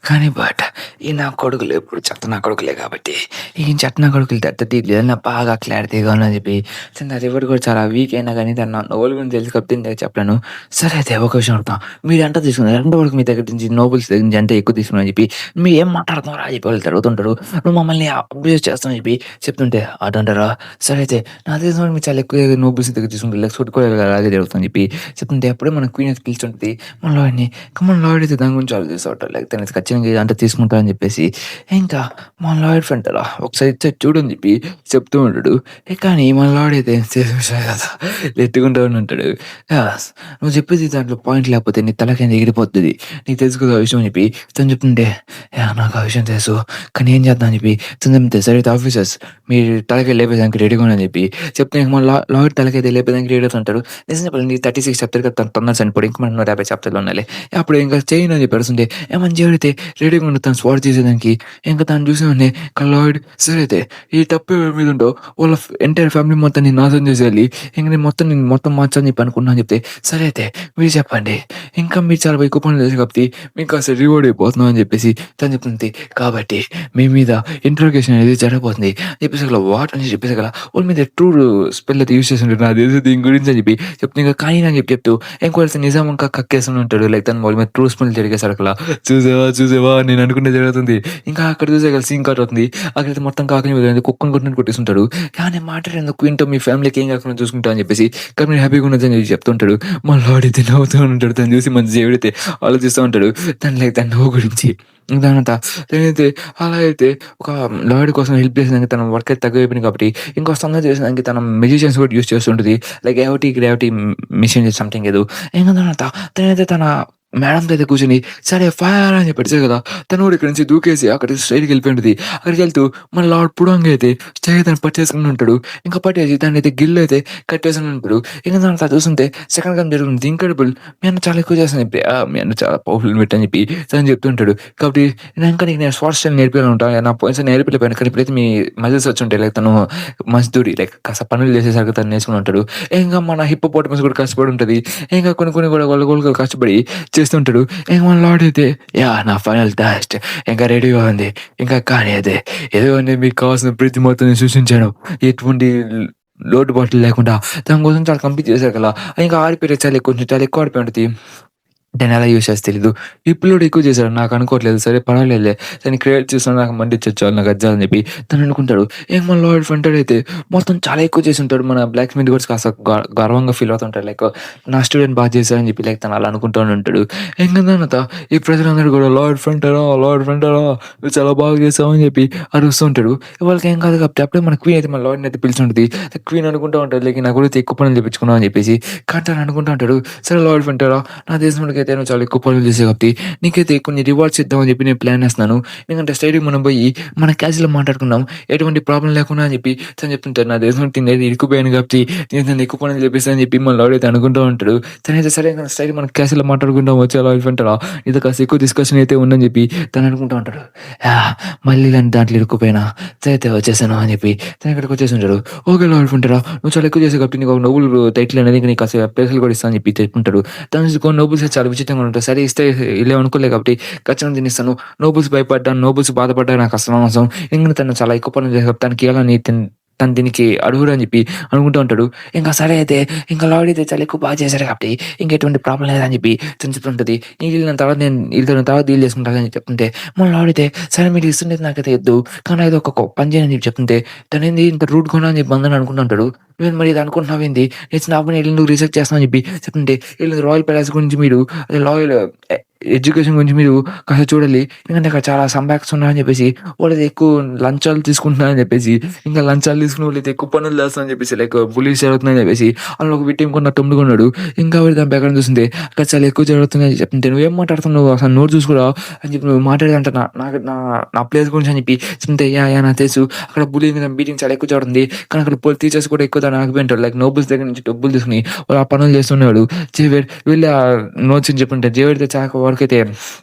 కానీ బట్ ఈ నా కొడుకులు ఎప్పుడు చెత్త నా కొడుకులే కాబట్టి ఈ చెత్త నా కొడుకులు లేదన్నా బాగా క్లారిటీగా అని చెప్పి తన రివర్ కూడా చాలా వీక్ అయినా కానీ తన నోబెల్ గురించి తెలిసి కాబట్టి నేను చెప్పలేను. సరే అయితే ఒక విషయం అడుగుతాం మీరు ఎంత తీసుకున్నారు రెండో వరకు మీ దగ్గర నుంచి నోబెల్స్ దగ్గర నుంచి ఎంత ఎక్కువ తీసుకున్నారని చెప్పి మీరు ఏం మాట్లాడుతున్నారు అని చెప్పి వాళ్ళు తిరుగుతుంటారు. నువ్వు మమ్మల్ని అబ్యూస్ చేస్తామని చెప్పి చెప్తుంటే అదంటారా సరే అయితే నా తెలిసిన మీరు చాలా ఎక్కువ నోబెల్స్ దగ్గర తీసుకుంటారు లెక్స్ కూడా అలాగే జరుగుతుందని చెప్పి చెప్తుంటే అప్పుడే మన క్వీన్ అయితే పిలుచుంటుంది మన లాయర్ని. మన లాయర్ అయితే దాని గురించి ఆలోచిస్తాడు లైక్ తనైతే ఖచ్చితంగా అంటే తీసుకుంటారని చెప్పేసి ఇంకా మన లాయర్ ఫ్రెండ్ అలా ఒకసారి చూడని చెప్పి చెప్తూ ఉంటాడు. కానీ మన లాయర్ అయితే కదా ఎత్తుకుంటూ ఉంటాడు. నువ్వు చెప్పేది దాంట్లో పాయింట్ లేకపోతే నీ తలకి ఎగిరిపోతుంది నీకు తెలుసుకో ఆ విషయం అని చెప్పి తను చెప్తుంటే నాకు ఆ విషయం తెలుసు కానీ ఏం చేద్దాం అని చెప్పి తను చెప్తే సరే ఆఫీసర్స్ మీరు తలకి లేపేదానికి రెడీగా అని చెప్పి చెప్తే మన లాయర్ తలకైతే లేపేదానికి రెడీ అవుతుంటాడు. నిజం చెప్పండి 36 చెప్తారు కదా తను తొందర చనిపోయి ఇంకా మనం 150 చెప్తారు ఉండాలి అప్పుడు ఇంకా చేయను అని చెప్పి ఏమని చేయడితే రెడీగా ఉండి తను స్వాట్ చేసేదానికి ఇంకా తను చూసేవాడిని లాయర్ సరే అయితే ఈ తప్పు ఎవరి మీద ఉంటో వాళ్ళ ఎంటైర్ ఫ్యామిలీ మొత్తం నేను నాశనం చేసేయాలి ఇంక నేను మొత్తం మార్చాలని చెప్పి అనుకున్నాను చెప్తే సరే అయితే మీరు చెప్పండి ఇంకా మీరు చాలా ఎక్కువ పనులు చేసి కాబట్టి మీకు అసలు రివార్డ్ అయిపోతున్నాం అని చెప్పేసి తను చెప్తుంది. కాబట్టి మీ మీద ఇంట్రోగేషన్ అనేది జరగబోతుంది చెప్పేసి వాట్ అని చెప్పేసి కదా! వాళ్ళ మీద ట్రూ స్పెల్ అయితే యూజ్ చేసుంటాడు. నాకు తెలుసు దీని గురించి అని చెప్పి చెప్తే ఇంక కానీ అని చెప్తూ ఇంకోటి నిజం ఇంకా కక్కేస్తూనే ఉంటాడు. లైక్ తను వాళ్ళ మీద ట్రూ స్మెల్ జరిగేసరికలా చూసావా? చూసావా? నేను అనుకున్నది జరుగుతుంది. ఇంకా అక్కడ చూసాక సీన్ కట్ అవుతుంది. అక్కడైతే మొత్తం కాకని వదిలేసి కుక్కని కొట్టినట్టు కొట్టేస్తుంటాడు. కానీ మాట్లాడేందుకు క్వీన్‌తో మీ ఫ్యామిలీకి ఏం కాకుండా చూసుకుంటా అని చెప్పేసి కానీ మీరు హ్యాపీగా ఉండొచ్చని చెప్పి చెప్తుంటాడు. మా లార్డ్ అయితే నవ్వుతూ ఉంటాడు. తను చూసి మన దేవుడైతే ఆలోచిస్తూ ఉంటాడు. తను లైక్ తన నవ్వు గురించి. దానంతా నేనైతే అలా అయితే ఒక లార్డ్ కోసం హెల్ప్ చేసేదానికి తన వర్క్ అయితే తక్కువైపోయింది కాబట్టి ఇంకో సంగతి చేసేదానికి తన మెజిషియన్స్ కూడా యూజ్ చేస్తుంటది. లైక్ గ్రావిటీ మిషన్ సంథింగ్ ఏదో. ఇంక తర్వాత తనైతే తన మేడంతో అయితే కూర్చొని సరే ఫైర్ అని చెప్పి అరిచారు కదా! తను కూడా ఇక్కడి నుంచి దూకేసి అక్కడికి స్ట్రెయిట్‌గా వెళ్ళిపోయి ఉంటది. అక్కడికెళ్తూ మన లార్డ్ పుడంగి అయితే స్ట్రెయిట్‌గా తనని పట్టేసుకొని ఉంటాడు. ఇంకా పట్టేసి దాన్నయితే గిల్ అయితే కట్టేసుకొని ఉంటాడు. ఇంక దాని తర్వాత చూస్తుంటే సెకండ్ గన్ జరుగుతుంది. ఇంక్రెడిబుల్ మీ అన్న చాలా ఎక్కువ చేస్తాను చెప్పి మీ అన్న చాలా పవర్‌ఫుల్ మెట్ అని చెప్పి తను చెప్తుంటాడు. కాబట్టి ఇంకా నీకు నేను స్వాట్ స్టైల్ నేర్పియాలనుకుంటా. నా పోయినసారి నేర్పియలేకపోయాను. కానీ ఇప్పుడైతే మీ మజిల్స్ వచ్చుంటాయి. లైక్ తను మజ్దూరి లైక్ కాస్త పనులు చేసేసరికి తను నేర్చుకొని ఉంటాడు. ఇంకా మన హిప్పోపోటమస్ కూడా కష్టపడి ఉంటది. ఇంకా కొన్ని కూడా గోల కష్టపడి చేస్తుంటాడు. ఇంక మన లార్డ్ అయితే యాహ్! నా ఫైనల్ టెస్ట్ ఇంకా రెడీగా ఉంది. ఇంకా కానీ అదే ఏదోండి మీకు కావాల్సిన ప్రీతి మొత్తం నేను సృష్టించాను. ఎటువంటి లోటుపాట్లు లేకుండా దాని కోసం చాలా కంప్లీట్ చేశారు కదా! ఇంకా ఆరిపోయారు కొంచెం చాలా ఎక్కువ ఆరిపోయి ఉంటది. దాన్నెలా యూజ్ చేస్తే తెలీదు. ఈ పిల్లోడు ఎక్కువ చేశాడు. నాకు అనుకోవట్లేదు. సరే పర్వాలేదులే. దాన్ని క్రియేట్ చేసినా నాకు మండిచ్చేది చాలు నాకు అది చాలని చెప్పి తను అనుకుంటాడు. ఇంక మన లార్డ్ ఫంటాడ్ అయితే మొత్తం చాలా ఎక్కువ చేసుంటాడు. మన బ్లాక్ స్మిత్ కూడా కాస్త గర్వంగా ఫీల్ అవుతుంటాడు. లైక్ నా స్టూడెంట్ బాగా చేశారని చెప్పి లైక్ తను అలా అనుకుంటూనే ఉంటాడు. ఇంక తర్వాత ఈ ప్రజలందరూ కూడా లార్డ్ ఫంటాడా నువ్వు చాలా బాగా చేసావు అని చెప్పి అరుస్తుంటాడు. వాళ్ళకి ఏం కాదు కాబట్టి అప్పుడే మన క్వీన్ అయితే మన లార్డ్‌ని అయితే పిలిచుంటది. క్వీన్ అనుకుంటా ఉంటది. లైక్ నా గురించి ఎక్కువ పనులు చేపించుకున్నావు అని చెప్పేసి. కానీ తను అనుకుంటా ఉంటాడు. సరే లార్డ్ ఫంటాడా నా తెలిసినోడికైతే నువ్వు చాలా ఎక్కువ పనులు చేసావు కాబట్టి నీకైతే కొన్ని రివార్డ్స్ ఇద్దామని చెప్పి నేను ప్లాన్ ఏస్తున్నాను. ఎందుకంటే స్ట్రెయిట్‌గా మనం పోయి మన క్యాజువల్‌గా మాట్లాడుకుందాం. ఎటువంటి ప్రాబ్లమ్ లేకుండా అని చెప్పి తను చెప్తుంటాడు. నా తెలిసినోడికి నేనైతే ఇరుక్కుపోయాను కాబట్టి నేను తనని ఎక్కువ పనులు చేపిస్తా అని చెప్పి మన లార్డ్ అయితే అనుకుంటూ ఉంటాడు. తనైతే సరే స్ట్రెయిట్‌గా మనం క్యాజువల్‌గా మాట్లాడుకుందాం వచ్చే లార్డ్ ఫంటాడా నీతో కాస్త ఎక్కువ డిస్కషన్ అయితే ఉందని చెప్పి తను అనుకుంటూ ఉంటాడు. యాహ్! మళ్ళీ ఇలాంటి దాంట్లో ఇరుక్కుపోయినా అయితే వచ్చేసాను అని చెప్పి తను ఇక్కడికి వచ్చేసుంటాడు. ఓకే లార్డ్ ఫంటాడా నువ్వు చాలా ఎక్కువ చేసావు కాబట్టి నీకు ఒక నోబెల్ టైటిల్ అనేది నీకు కాస్త ప్లేసులు కూడా ఇస్తా అని చెప్పి చెప్పుకుంటాడు. తను కొన్ని నోబెల్స్ చాలా విచిత్రంగా ఉంటాయి. సరే ఇస్తే ఇలేమనుకోలే కాబట్టి ఖచ్చితంగా తినేస్తాను. నోబెల్స్ భయపడ్డాను, నోబెల్స్ బాధపడ్డా నాకు అసలు అనవసరం. ఎందుకంటే తను చాలా ఎక్కువ పనులు చేసావు. తనకి ఇయ్యాలని తను దీనికి అర్హుడు అని చెప్పి అనుకుంటూ ఉంటాడు. ఇంకా సరే అయితే ఇంకా లార్డ్ అయితే చాలా ఎక్కువ బాగా చేశారు కాబట్టి ఇంక ఎటువంటి ప్రాబ్లమ్ లేదని చెప్పి తను చెప్తుంటది. వీళ్ళని తర్వాత నేను వీళ్ళతో తర్వాత డీల్ చేసుకుంటాను అని చెప్తుంటే మన లార్డ్ అయితే సరే మీరు ఇస్తుండేది నాకైతే వద్దు. కానీ అది ఒక పని చేయని చెప్పి చెప్తుంటే తనేంది ఇంత రూడ్‌గా అని చెప్పి అందరూ అనుకుంటుంటాడు. నువ్వేంది మరి ఇది అనుకుంటున్నావేంది? నేను నా పని నువ్వు రీసెర్చ్ చేస్తావు అని చెప్పి చెప్తుంటే వీళ్ళు రాయల్ ప్యాలెస్ గురించి మీరు అదే ఎ ఎడ్యుకేషన్ గురించి మీరు కాస్త చూడాలి. ఎందుకంటే అక్కడ చాలా సంబ్యాక్స్ ఉన్నాయని చెప్పేసి వాళ్ళది ఎక్కువ లంచాలు తీసుకుంటున్నారని చెప్పేసి ఇంకా లంచాలు తీసుకుని వాళ్ళైతే ఎక్కువ పనులు చేస్తారని చెప్పేసి లైక్ బుల్లీస్ జరుగుతున్నాయని చెప్పేసి అందులో ఒక విక్టిమ్ కొన్న తమ్ముడుకున్నాడు. ఇంకా వాడు దాని ప్రకారం చూస్తుంటే అక్కడ చాలా ఎక్కువ జరుగుతుందని చెప్తుంటే నువ్వేం మాట్లాడుతున్నావు అసలు నోరు చూసుకురా అని చెప్పి నువ్వు మాట్లాడేదంట నా నాకు నా నా ప్లేస్ గురించి అని చెప్పి చెప్తుంటే యాహ్! నాకు తెలుసు అక్కడ బుల్లింగ్ మీటింగ్ చాలా ఎక్కువ జరుగుతుంది. కానీ అక్కడ టీచర్స్ కూడా ఎక్కువ దాన్ని ఆగిపోయింటారు. లైక్ నోబెల్స్ దగ్గర నుంచి డబ్బులు తీసుకొని వాళ్ళు ఆ పనులు చేస్తున్నాడు. జేవియర్ వెళ్ళి ఆ నోట్స్ అని చెప్పుంటే జేవియర్ అయితే చాలా వరకైతే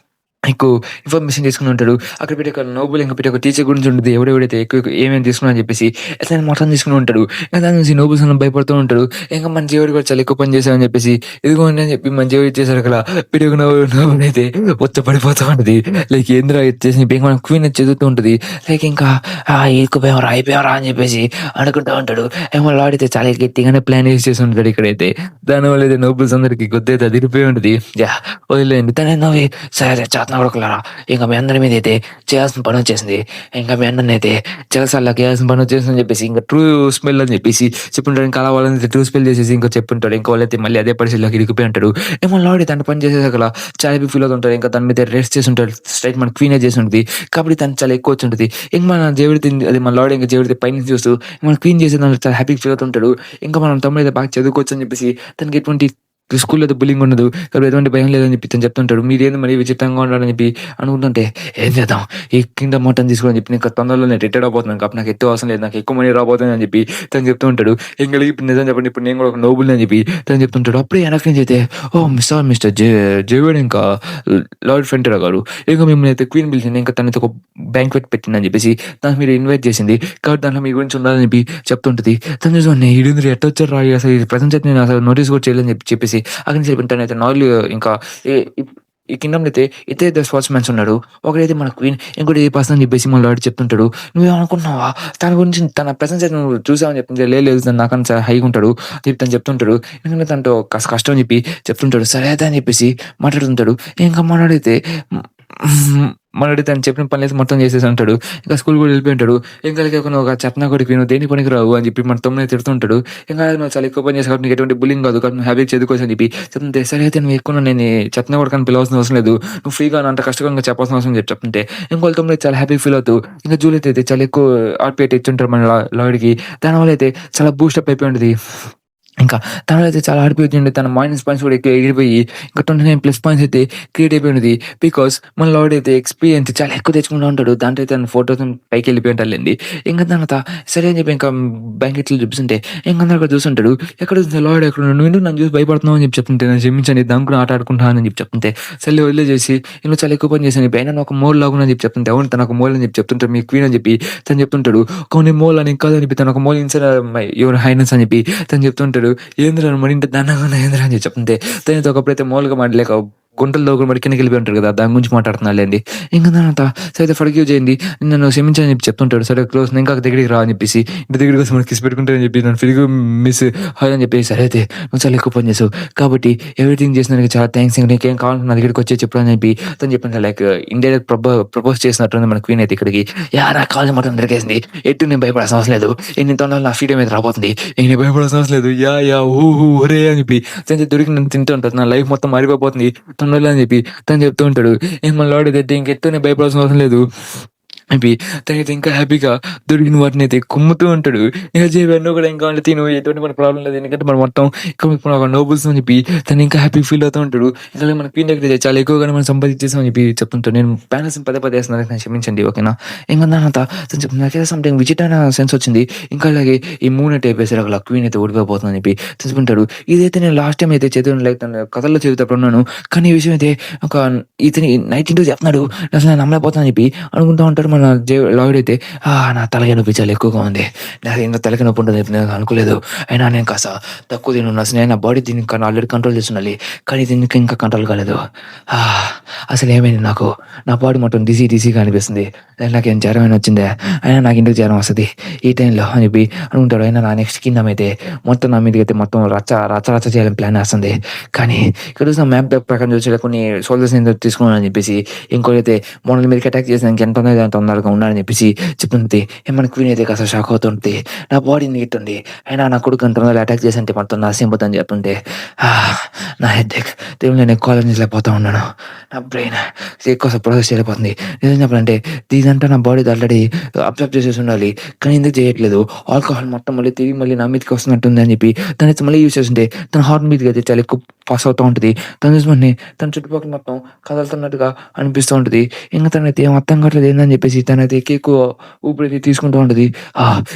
ఎక్కువ ఇన్ఫర్మేషన్ తీసుకొని ఉంటాడు. అక్కడ పెట్టి ఒక నోబెల్ ఇంకా పెట్టి ఒక టీచర్ గురించి ఉంటుంది. ఎవడెవడైతే ఎక్కువ ఏమేమి తీసుకున్నా అని చెప్పేసి అతను మొత్తం తీసుకుని ఉంటాడు. ఇంకా దాని నుంచి నోబెల్స్ అన్న భయపడుతూ ఉంటాడు. ఇంకా మన జేవియర్ కూడా చాలా ఎక్కువ పని చేశామని చెప్పేసి ఇదిగోండి అని చెప్పి మన జేవియర్ ఇచ్చేసారు అక్కడ పెట్టి ఒక నోబెల్ అయితే పడిపోతూ ఉంటది. లైక్ ఏంద్రా ఇచ్చేసి ఇంకా మన క్వీన్ చదువుతూ ఉంటుంది. లైక్ ఇంకా అయిపోయావరా అని చెప్పేసి అనుకుంటూ ఉంటాడు. ఏమో లార్డ్ అయితే చాలా గట్టిగానే ప్లాన్ చేసి ఉంటాడు ఇక్కడైతే. దానివల్ల అయితే నోబెల్స్ అందరికి గుద్దైతే అదిరిపోయి ఉంటుంది. యాహ్! వదిలేయండి తనే నవ్వి సరే చేతన కొడుకులారా ఇంకా మీ అందరి మీద అయితే చేయాల్సిన పని వచ్చేసింది. ఇంకా మీ అన్నని అయితే చెలసాల్లోకి చేయాల్సిన పని వచ్చేసిందని చెప్పేసి ఇంకా ట్రూ స్మెల్ అని చెప్పేసి చెప్పుంటాడు. ఇంకా అలా వాళ్ళని ట్రూ స్మెల్ చేసేసి ఇంకా చెప్పుంటాడు. ఇంకా వాళ్ళైతే మళ్ళీ అదే పరిస్థితిలోకి ఇరిగిపోయి ఉంటాడు. ఏమో లార్డ్ తన పని చేసేసాక చాలా ఫీల్ అవుతుంటారు. ఇంకా దాని మీద రెస్ట్ చేసి ఉంటాడు. స్ట్రైట్ మన క్వీనే చేసి ఉంటుంది కాబట్టి తను చాలా ఎక్కువ వచ్చి ఉంటుంది. ఇంక మన జేవిడి అది మన లార్డ్ ఇంకా జేవిడి పైన చూస్తూ మన క్వీన్ చేసే దాంట్లో చాలా హ్యాపీగా ఫీల్ అవుతుంటాడు. ఇంకా మనం తమ్ముడు అయితే బాగా చదువుకోవచ్చు అని చెప్పేసి తనకి ఎటువంటి స్కూల్‌లో అయితే బుల్లింగ్ ఉండదు. కాబట్టి ఎటువంటి భయం లేదని చెప్పి తను చెప్తుంటాడు. మీరేంది మరి విచిత్రంగా ఉన్నారని చెప్పి అనుకుంటుంటే ఏం చేద్దాం ఈ కింగ్‌డమ్ మొత్తం తీసుకోని చెప్పి నేను తొందరలోనే రిటైర్డ్ అవ్వబోతున్నాను కాబట్టి నాకు ఎక్కువ అవసరం లేదు. నాకు ఎక్కువ మనీ రాబోతుంది అని చెప్పి తను చెప్తూ ఉంటాడు. ఇంక ఇప్పుడు నిజం చెప్పండి ఇప్పుడు నేను కూడా ఒక నోబుల్ అని చెప్పి తను చెప్తుంటాడు. అప్పుడే వెనక నుంచి అయితే ఓహ్! మిస్టర్ జేవియర్ ఇంకా లార్డ్ ఫెంటరా గారు ఇంకా మిమ్మల్ని అయితే క్వీన్ పిలిచింది. ఇంకా తనైతే ఒక బ్యాంక్వెట్ పెట్టిందని చెప్పేసి దానికి మీరు ఇన్వైట్ చేసింది. కాబట్టి దాంట్లో మీ గురించి ఉండాలని చెప్పి చెప్తుంటది. తను చూసి ఈడేంద్ర ఎట్టొచ్చారు రా అసలు ఈ ప్రజెంట్ అయితే నేను అసలు నోటీస్ కూడా చేయలేదని చెప్పేసి అక్కడి నుంచి తనైతే నాయిల్ ఇంకా ఈ కింగ్‌డమ్‌లో అయితే ఇద్దరు స్పోర్ట్స్‌మెన్స్ ఉన్నాడు. ఒకడైతే మన క్వీన్, ఇంకోటి పర్సన్ అని చెప్పేసి మన లార్డ్ చెప్తుంటాడు. "నువ్వేమనుకుంటున్నావా? తన గురించి తన ప్రెజెన్స్ అయితే నువ్వు చూసావని" చెప్తుంటే, "లేదు లేదు తను నాకన్నా చాలా హైగా ఉంటాడు" అని చెప్పి తను చెప్తుంటాడు. ఎందుకంటే తనతో కాస్త కష్టం అని చెప్పి చెప్తుంటాడు. సరే అయితే అని చెప్పేసి మాట్లాడుతుంటాడు. ఇంకా మనోడైతే మనోడు తను చెప్పిన పనులైతే మొత్తం చేసేసి ఉంటాడు. ఇంకా స్కూల్ కూడా వెళ్ళిపోయి ఉంటాడు. ఇంకా అలాగే "నువ్వు ఒక చెత్త నా కొడుకువి, నువ్వు దేనికి పనికిరావు" అని చెప్పి మన తమ్ముడిని తిడుతుంటాడు. ఇంకా "నువ్వు చాలా ఎక్కువ పని చేసావు కాబట్టి నీకు ఎటువంటి బుల్లింగ్ కాదు. కాబట్టి నువ్వు హ్యాపీగా చదువుకోవచ్చు" అని చెప్పి చెప్తుంటే, "సరే అయితే నువ్వు ఎక్కువ నేను చెత్త నా కొడుకు అని పిలవాల్సిన అవసరం లేదు. నువ్వు ఫ్రీగా అంత కష్టంగా చెప్పాల్సిన అవసరం" అని చెప్పి చెప్తుంటే, ఇంకోళ్ళ తమ్ముడు చాలా హ్యాపీగా ఫీల్ అవుతూ ఇంకా జూలియట్ అయితే చాలా ఎక్కువ ఆర్పిఐట్ ఇచ్చుంటారు మన లార్డ్‌కి. దానివల్ల అయితే చాలా బూస్టప్ అయిపోయి ఉంటది. ఇంకా తనలో అయితే చాలా ఆడిపోయింది. తన మైనస్ పాయింట్స్ కూడా ఎక్కువ ఎగిరిపోయి ఇంకా 29 ప్లస్ పాయింట్స్ అయితే క్రియేట్ అయిపోయినది. బికాస్ మన లార్డ్ అయితే ఎక్స్‌పీరియన్స్ చాలా ఎక్కువ తెచ్చుకుంటూ ఉంటాడు. దాంట్లో అయితే తను 4000 పైకి వెళ్ళిపోయి ఉంటాడులెండి. ఇంకా తర్వాత సరే అని చెప్పి ఇంకా బ్యాంకెట్‌లో చూపిస్తుంటే ఇంక అందరూ అక్కడ చూస్తుంటాడు. ఎక్కడ లార్డ్ ఎక్కడున్నాడు? నువ్వెందుకు నన్ను చూసి భయపడుతున్నావు అని చెప్పి చెప్తుంటే, నన్ను క్షమించండి దాన్ని కూడా ఆట ఆడుకుంటున్నాను అని చెప్పి చెప్తుంటే, సర్లే వదిలేసేసి నేను చాలా ఎక్కువ పని చేశాను. అయినా నువ్వు ఒక మోల్ లాగున్నా అని చెప్పి చెప్తుంటే, అవును తను ఒక మోల్ అని చెప్పి చెప్తుంటాడు. మీ క్వీన్ అని చెప్పి తను చెప్తుంటాడు. కొన్ని మోల్ అని కాదని చెప్పి తను ఒక mole inside my your highness అని చెప్పి తను చెప్తుంటాడు. ఏందిరా మరింత దారుణంగా ఉన్నాయి ఏందిరా అని చెప్తుంటే, తనైతే ఒకప్పుడైతే మామూలుగా మాట్లాడలేక గుంటలు తవ్వుకొని మరి కిందకి వెళ్ళిపోయి ఉంటారు కదా! దాని గురించి మాట్లాడుతున్నాడులెండి. ఇంక తర్వాత సరే ఫర్‌గివ్ చేయండి. నన్ను క్షమించని చెప్పి చెప్తుంటాడు. సరే క్లోజ్ ఇంకా దగ్గరికి రా అని చెప్పేసి, ఇంటి దగ్గరికి వచ్చి మనం కిస్ పెట్టుకుంటారని చెప్పి నన్ను ఫర్‌గివ్ మిస్ హాయ్ అని చెప్పేసి, సరే అయితే నువ్వు చాలా ఎక్కువ పని చేసావు. కాబట్టి ఎవ్రీథింగ్ చేసినందుకు చాలా థాంక్స్. నీకేం కావాలంటే నా దగ్గరికి వచ్చి చెప్పు అని చెప్పి తను చెప్పింది. లైక్ ఇండైరెక్ట్ ప్రపోజ్ చేసినట్టుంది మన క్వీన్ అయితే ఇక్కడికి. యాహ్! నాకు కావాల్సిన మొత్తం దొరికేసింది. ఎటు నేను భయపడాల్సిన అవసరం లేదు. ఎన్ని తొందరలో నా ఫ్రీడమ్ అయితే రాబోతుంది. ఇంక నేను భయపడాల్సిన అవసరం లేదు. యాహ్! యాహ్! హూ! హూ! ఒరే అని చెప్పి తనైతే దొరికి నన్ను తింటూ ఉంటది. నా లైఫ్ మొత్తం మారిపోబోతుంది తొందరలో అని చెప్పి తను చెప్తూ ఉంటాడు. ఇంక మన లార్డ్ అయితే ఇంకెట్టు నేను భయపడాల్సిన అవసరం లేదు చెప్పి తనైతే ఇంకా హ్యాపీగా దొరికిన వాటినైతే కుమ్ముతూ ఉంటాడు. ఇక జేబు కూడా ఇంకా అంటే తిను ఎటువంటి మన ప్రాబ్లమ్ లేదు. ఎందుకంటే మనం మొత్తం ఇక్కడ ఒక నోబుల్స్ అని చెప్పి తను ఇంకా హ్యాపీ ఫీల్ అవుతూ ఉంటాడు. ఇంకా మన క్వీన్ దగ్గర చాలా ఎక్కువగానే మనం సంపాదించేసామని చెప్పి చెప్తుంటాడు. నేను ప్యానల్స్ పదే వేస్తున్నాను నాకు క్షమించండి ఓకేనా. ఇంకా దాని తర్వాత తను చెప్తుంది నాకైతే సంథింగ్ విచిత్రమైన సెన్స్ వచ్చింది. ఇంకా అలాగే ఈ మూన్ అయితే వేసారు అక్కడ క్వీన్ అయితే ఓడిపోతుందని చెప్పి తెలుసుకుంటాడు. ఇదైతే నేను లాస్ట్ టైం అయితే చదివాను లైక్ తన కథల్లో చదివేటప్పుడు ఉన్నాను. కానీ ఈ విషయం అయితే ఒక ఇతని నైట్ ఇంటూ చెప్తున్నాడు. అసలు నేను నమ్మలేకపోతానని చెప్పి అనుకుంటూ ఉంటాడు. మన లార్డ్ అయితే నా తలకాయ నొప్పి చాలా ఎక్కువగా ఉంది. నాకు ఇంకా తలకాయ నొప్పి ఉంటుందని చెప్పి నేను అనుకోలేదు. అయినా నేను కాస్త తక్కువ తినున్నా. అసలు నేను నా బాడీ దీన్ని ఆల్రెడీ కంట్రోల్ చేస్తుండాలి. కానీ దీనికి ఇంకా కంట్రోల్ కాలేదు. అసలు ఏమైంది నాకు? నా బాడీ మొత్తం డిజీగా అనిపిస్తుంది. నాకేం జ్వరం అయినా వచ్చిందే? అయినా నాకు ఇంటికి జ్వరం వస్తుంది ఈ టైంలో అని చెప్పి అనుకుంటాడు. అయినా నా నెక్స్ట్ కింగ్డమ్ అయితే మొత్తం నా మీదకి అయితే మొత్తం రచ్చ చేయాలని ప్లాన్ వేస్తుంది. కానీ ఇక్కడ చూసిన మ్యాప్ ప్రకారం చూసి కొన్ని సోల్జర్స్ తీసుకున్నాను అని చెప్పేసి ఇంకోటైతే మోడల్ మీదకి అటాక్ చేసినానికి ఎంత ఉన్నది అంత తొందరగా ఉన్నాడని చెప్పేసి చెప్తుంది. మన క్వీన్ అయితే కాస్త షాక్ అవుతుంది. నా బాడీ నీటుంది. అయినా నా కొడుకు అంత తొందరగా అటాక్ చేసి అంటే మొత్తం నాశింపోతుందని చెప్తుంటే నా హెడ్ఏక్ దేవుడు నేను ఎక్కువ ఆలోచించలేకపోతా ఉన్నాను. నా బ్రెయిన్ ఎక్కువ ప్రాసెస్ చేయలేకపోతుంది. నిజం చెప్పాలంటే ఇదంతా నా బాడీ ఆల్రెడీ అబ్జర్వ్ చేసేసి ఉండాలి. కానీ ఎందుకు చేయట్లేదు? ఆల్కహాల్ మొత్తం మళ్ళీ తిరిగి మళ్ళీ నా మీదకి వస్తున్నట్టుంది అని చెప్పి దాన్ని మళ్ళీ యూజ్ చేస్తుంటే తన హార్ట్ మీదకి అయితే చాలా ఎక్కువ పాస్ అవుతూ ఉంటుంది. తను చూసుకొని తన చుట్టుపక్కల మొత్తం కదులుతున్నట్టుగా అనిపిస్తూ ఉంటుంది. ఇంకా తనైతే ఏం అర్థం కావట్లేదు ఏందని చెప్పేసి తనైతే ఎక్కువ ఊపిరి తీసుకుంటూ ఉంటుంది.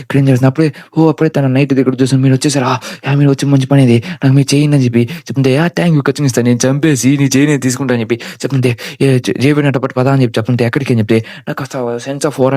ఇక్కడ ఏం చేస్తుంది అప్పుడే అప్పుడే తన నైట్ దగ్గర చూసాను. మీరు వచ్చేసారా? మీరు వచ్చి మంచి పని ఇది నాకు మీరు చేయండి అని చెప్పి చెప్తుంటే థ్యాంక్ యూ ఖచ్చితంగా ఇస్తాను. నేను చంపేసి నీ చేయి నేను తీసుకుంటా అని చెప్పి చెప్తుంటే చేయబడినట్టు పదా అని చెప్పి చెప్తుంటే ఎక్కడికి అని చెప్తే నాకు కాస్త సెన్స్ ఆఫ్ ఓవర్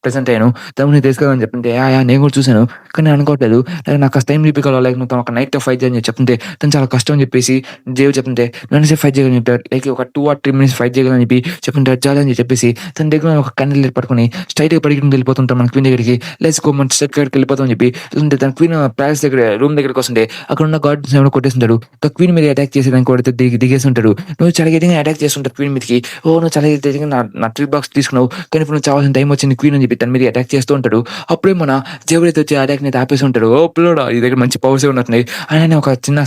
ప్రెజెంట్ అయ్యాను. తమ్ముని తెలుసుకోవాలని చెప్తుంటే నేను కూడా చూశాను. కానీ అనుకోవట్లేదు. నాకు కాస్త టైం చూపించాలి. లైక్ నువ్వు ఒక నైట్ ఫైట్ చేయని చెప్తుంటే తను చాలా కష్టం అని చెప్పేసి దేవు చెప్తుంటే నన్ను సేపు ఫైట్ చేయగలని చెప్పారు. లైక్ ఒక 2 or 3 minutes ఫైట్ చేయగలని చెప్పి చెప్తుంటారు. చాలా అని చెప్పేసి తన దగ్గర ఒక క్యాండిల్ పట్టుకొని స్ట్రైట్గా పరిగెత్తుకుని వెళ్ళిపోతుంటాం మన క్వీన్ దగ్గరికి. లెట్స్ గో మన స్ట్రైట్ కాడికి వెళ్ళిపోతామని చెప్పి అంటే తన క్వీన్ ప్యాలెస్ దగ్గర రూమ్ దగ్గరికి వస్తుంటే అక్కడ ఉన్న గార్డ్స్ ఏమైనా కొట్టేస్తుంటాడు. క్వీన్ మీద అటాక్ చేసేదానికి కూడా దిగేసి ఉంటాడు. నువ్వు చాలా గట్టిగా అటాక్ చేస్తుంటావు క్వీన్ మీదకి. నువ్వు చాలా గట్టిగా నా ట్రిప్ బాక్స్ తీసుకున్నావు. కానీ ఇప్పుడు నువ్వు చావాల్సిన టైం వచ్చింది క్వీన్ అని చెప్పి తన మీద అటాక్ చేస్తూ ఉంటాడు. అప్పుడే మన జేవుడైతే వచ్చి అటాక్ని అయితే ఆపేసి ఉంటాడు. పిల్లోడా ఈ దగ్గర మంచి పవర్స్ ఉన్నట్టున్నాయి. ఆయన ఒక చిన్న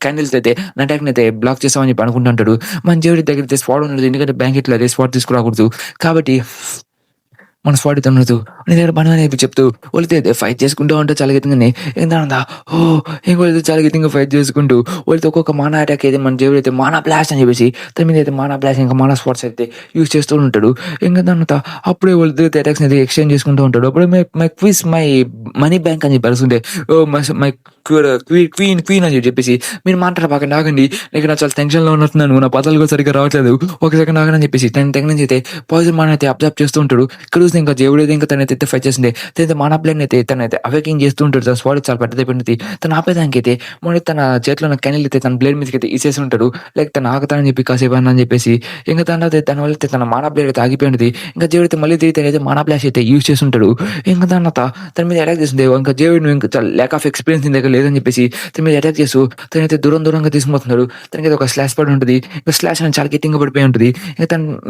క్యాండిల్స్ అయితే నా అటాక్ని అయితే బ్లాక్ చేస్తామని చెప్పి అనుకుంటుంటాడు. మన జేవుడి దగ్గర అయితే స్పాట్ ఉండదు. ఎందుకంటే బ్యాంకెట్లో అదే స్పాట్ తీసుకురాకూడదు కాబట్టి మన స్పాట్ తమ్ముడు నీ దగ్గర పని చెప్పి చెప్తూ వాళ్ళతో ఫైట్ చేసుకుంటూ ఉంటే చాలా గట్టిగానే ఏంటందా ఇంకోళ్ళతో చాలా గట్టిగా ఫైట్ చేసుకుంటూ వాళ్ళతో ఒక్కొక్క మానా అటాక్ అయితే మన జేవుడు అయితే మానా బ్లాస్ట్ అని చెప్పేసి తన మీద అయితే మానా బ్లాస్ట్ ఇంకా మానా స్పాట్స్ అయితే యూజ్ చేస్తూ ఉంటాడు. ఇంకా దాని అప్పుడే వాళ్ళతో అటాక్స్ అయితే ఎక్స్చేంజ్ చేసుకుంటూ ఉంటాడు. అప్పుడే my quiz my money bank అని చెప్పి అరుస్తుంటే, ఓహ్! మై క్వీన్ అని చెప్పేసి, మీరు మాట్లాడబాకండి ఆగండి. నాకు చాలా టెన్షన్‌లో ఉన్నట్టున్నాను. నా పదాలు కూడా సరిగ్గా రావట్లేదు. ఒక సెకండ్ ఆగండి అని చెప్పేసి తన దగ్గర నుంచి అయితే పాయిజన్ మాన్ అయితే అబ్జర్వ్ చేస్తూ ఉంటాడు. ఇక్కడ చూస్తే ఇంకా దేవుడైతే ఇంకా తనైతే ఫైట్ చేస్తుండే. తనైతే మానా ప్లేన్ అయితే తనైతే అవేకింగ్ చేస్తూ ఉంటాడు. తన స్వాడ్ చాలా పెద్దదైపోయింది. తను ఆపేదానికైతే మొన్న తన చేతిలో ఉన్న కెనీల్ అయితే తన బ్లేడ్ మీదకైతే ఇసేసి ఉంటాడు. లైక్ తను ఆగుతానని చెప్పి కాసేపు అని చెప్పేసి. ఇంక దానివల్ల అయితే తన మానా బ్లేడ్ అయితే ఆగిపోయి ఉంటది. ఇంకా దేవుడైతే మళ్ళీ తిరిగి తనైతే మానా బ్లాస్ట్ అయితే యూజ్ చేసుంటాడు. ఇంక తర్వాత తన మీద అటాక్ చేస్తుంది. ఇంకా దేవుడు ఇంకా చాలా ల్యాక్ ఆఫ్ ఎక్స్‌పీరియన్స్ నీ దగ్గర లేదని చెప్పేసి తన మీద అటాక్ చేస్తూ తనైతే దూరంగా తీసుకుపోతున్నాడు. తనకైతే ఒక స్లాష్ పడి ఉంటది. ఇంక స్లాష్ అనేది చాలా గట్టిగా పడిపోయి ఉంటది.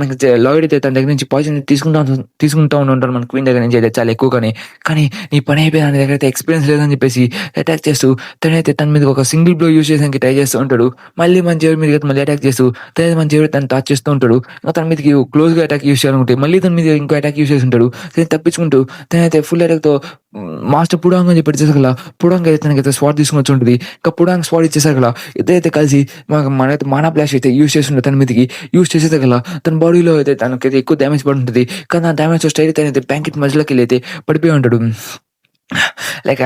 ఇంక లాయిడ్ అయితే తన దగ్గర నుంచి పాయిజన్ తీసుకుంటా ఉంటాడు మన క్వీన్ దగ్గర నుంచి అయితే చాలా ఎక్కువగానే. కానీ నీ పని అయిపోయింది, నా దగ్గర అయితే ఎక్స్‌పీరియన్స్ లేదని చెప్పేసి అటాక్ చేస్తూ తనైతే తన మీద ఒక సింగిల్ బ్లో యూజ్ చేయడానికి ట్రై చేస్తూ ఉంటాడు. మళ్ళీ మన దేవుడి మీదకి మళ్ళీ అటాక్ చేస్తూ తనైతే మన దేవుడు తనని టచ్ చేస్తూ ఉంటాడు. ఇంకా తన మీదకి క్లోజ్‌గా అటాక్ యూజ్ చేయాలనుకుంటే మళ్ళీ తన మీద ఇంకో అటాక్ యూజ్ చేసి ఉంటాడు. తప్పించుకుంటూ తనైతే ఫుల్ అటాక్‌తో మాస్టర్ పుడాంగ్ అని చెప్పి ఇచ్చేసారు. పుడాంగ్ అయితే తనకైతే స్వాట్ తీసుకొని వచ్చి ఉంటుంది. ఇంకా పుడాంగ్ స్వాట్ ఇచ్చేసారు కదా, ఇద్దరైతే కలిసి మనైతే మానా బ్లాస్ట్ అయితే యూజ్ చేస్తుండే తన మీదకి. యూజ్ చేసేది కదా తన బాడీలో అయితే తనకైతే ఎక్కువ డ్యామేజ్ పడి ఉంటుంది. కానీ ఆ డ్యామేజ్ స్టైల్ తనైతే బ్యాంకెట్ మధ్యలోకి వెళ్ళి అయితే పడిపోయి ఉంటాడు. లైక్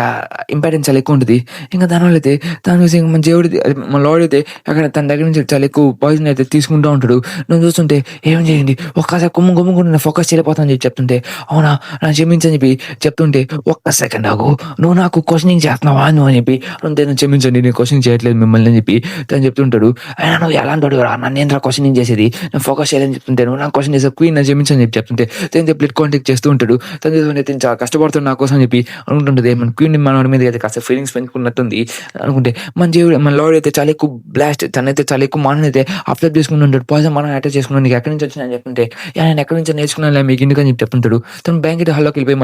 ఇంపార్టెన్స్ చాలా ఎక్కువ ఉంటుంది. ఇంకా దానివల్ల అయితే తను చూసి మన దేవుడి మన లార్డ్ అయితే అక్కడ తన దగ్గర నుంచి చాలా ఎక్కువ పాయిజన్ అయితే తీసుకుంటూ ఉంటాడు. నువ్వు చూస్తుంటే ఏం చేయండి ఒక్కసారి గుమ్ముకుండా ఫోకస్ చేయలేకపోతాను అని చెప్పి చెప్తుంటే, అవునా నన్ను క్షమించని చెప్పి చెప్తుంటే, ఒక్క సెకండ్ ఆగు, నువ్వు నాకు క్వశ్చనింగ్ చేస్తున్నావా నువ్వు అని చెప్పి, అంతే నన్ను క్షమించండి నేను క్వశ్చన్ చేయట్లేదు మిమ్మల్ని అని చెప్పి తను చెప్తుంటాడు. అయినా నువ్వు ఎలాంటి వాడు రా, నన్ను ఏంట్రా క్వశ్చనింగ్ చేసేది, నేను ఫోకస్ చేయాలని చెప్తుంటే నువ్వు నాకు క్వశ్చన్ చేసే క్వీన్ నన్ను క్షమించని చెప్పి చెప్తుంటే తను బ్లడ్ కాంటాక్ట్ చేస్తూ ఉంటాడు. తను చూస్తుంటే చాలా కష్టపడుతున్నాడు నా కోసం అని చెప్పి అనుకుంటుంటది. మన క్వీన్ మన మీద అయితే కాస్త ఫీలింగ్స్ పెంచుకున్నట్టుంది అనుకుంటే, మన దేవుడు మన లార్డ్ అయితే చాలా ఎక్కువ బ్లాస్ట్, తనైతే చాలా ఎక్కువ మానని అయితే అబ్జర్వ్ చేసుకుని ఉంటాడు. పాయిజన్ మనం అటాక్ చేసుకున్నాను, నీకు ఎక్కడి నుంచి వచ్చినా అని చెప్తుంటే, నేను ఎక్కడి నుంచి నేర్చుకున్నాను మీకు ఎందుకని చెప్పి చెప్తుంటాడు. తను బ్యాంకెట్ హాల్లోకి వెళ్ళిపోయి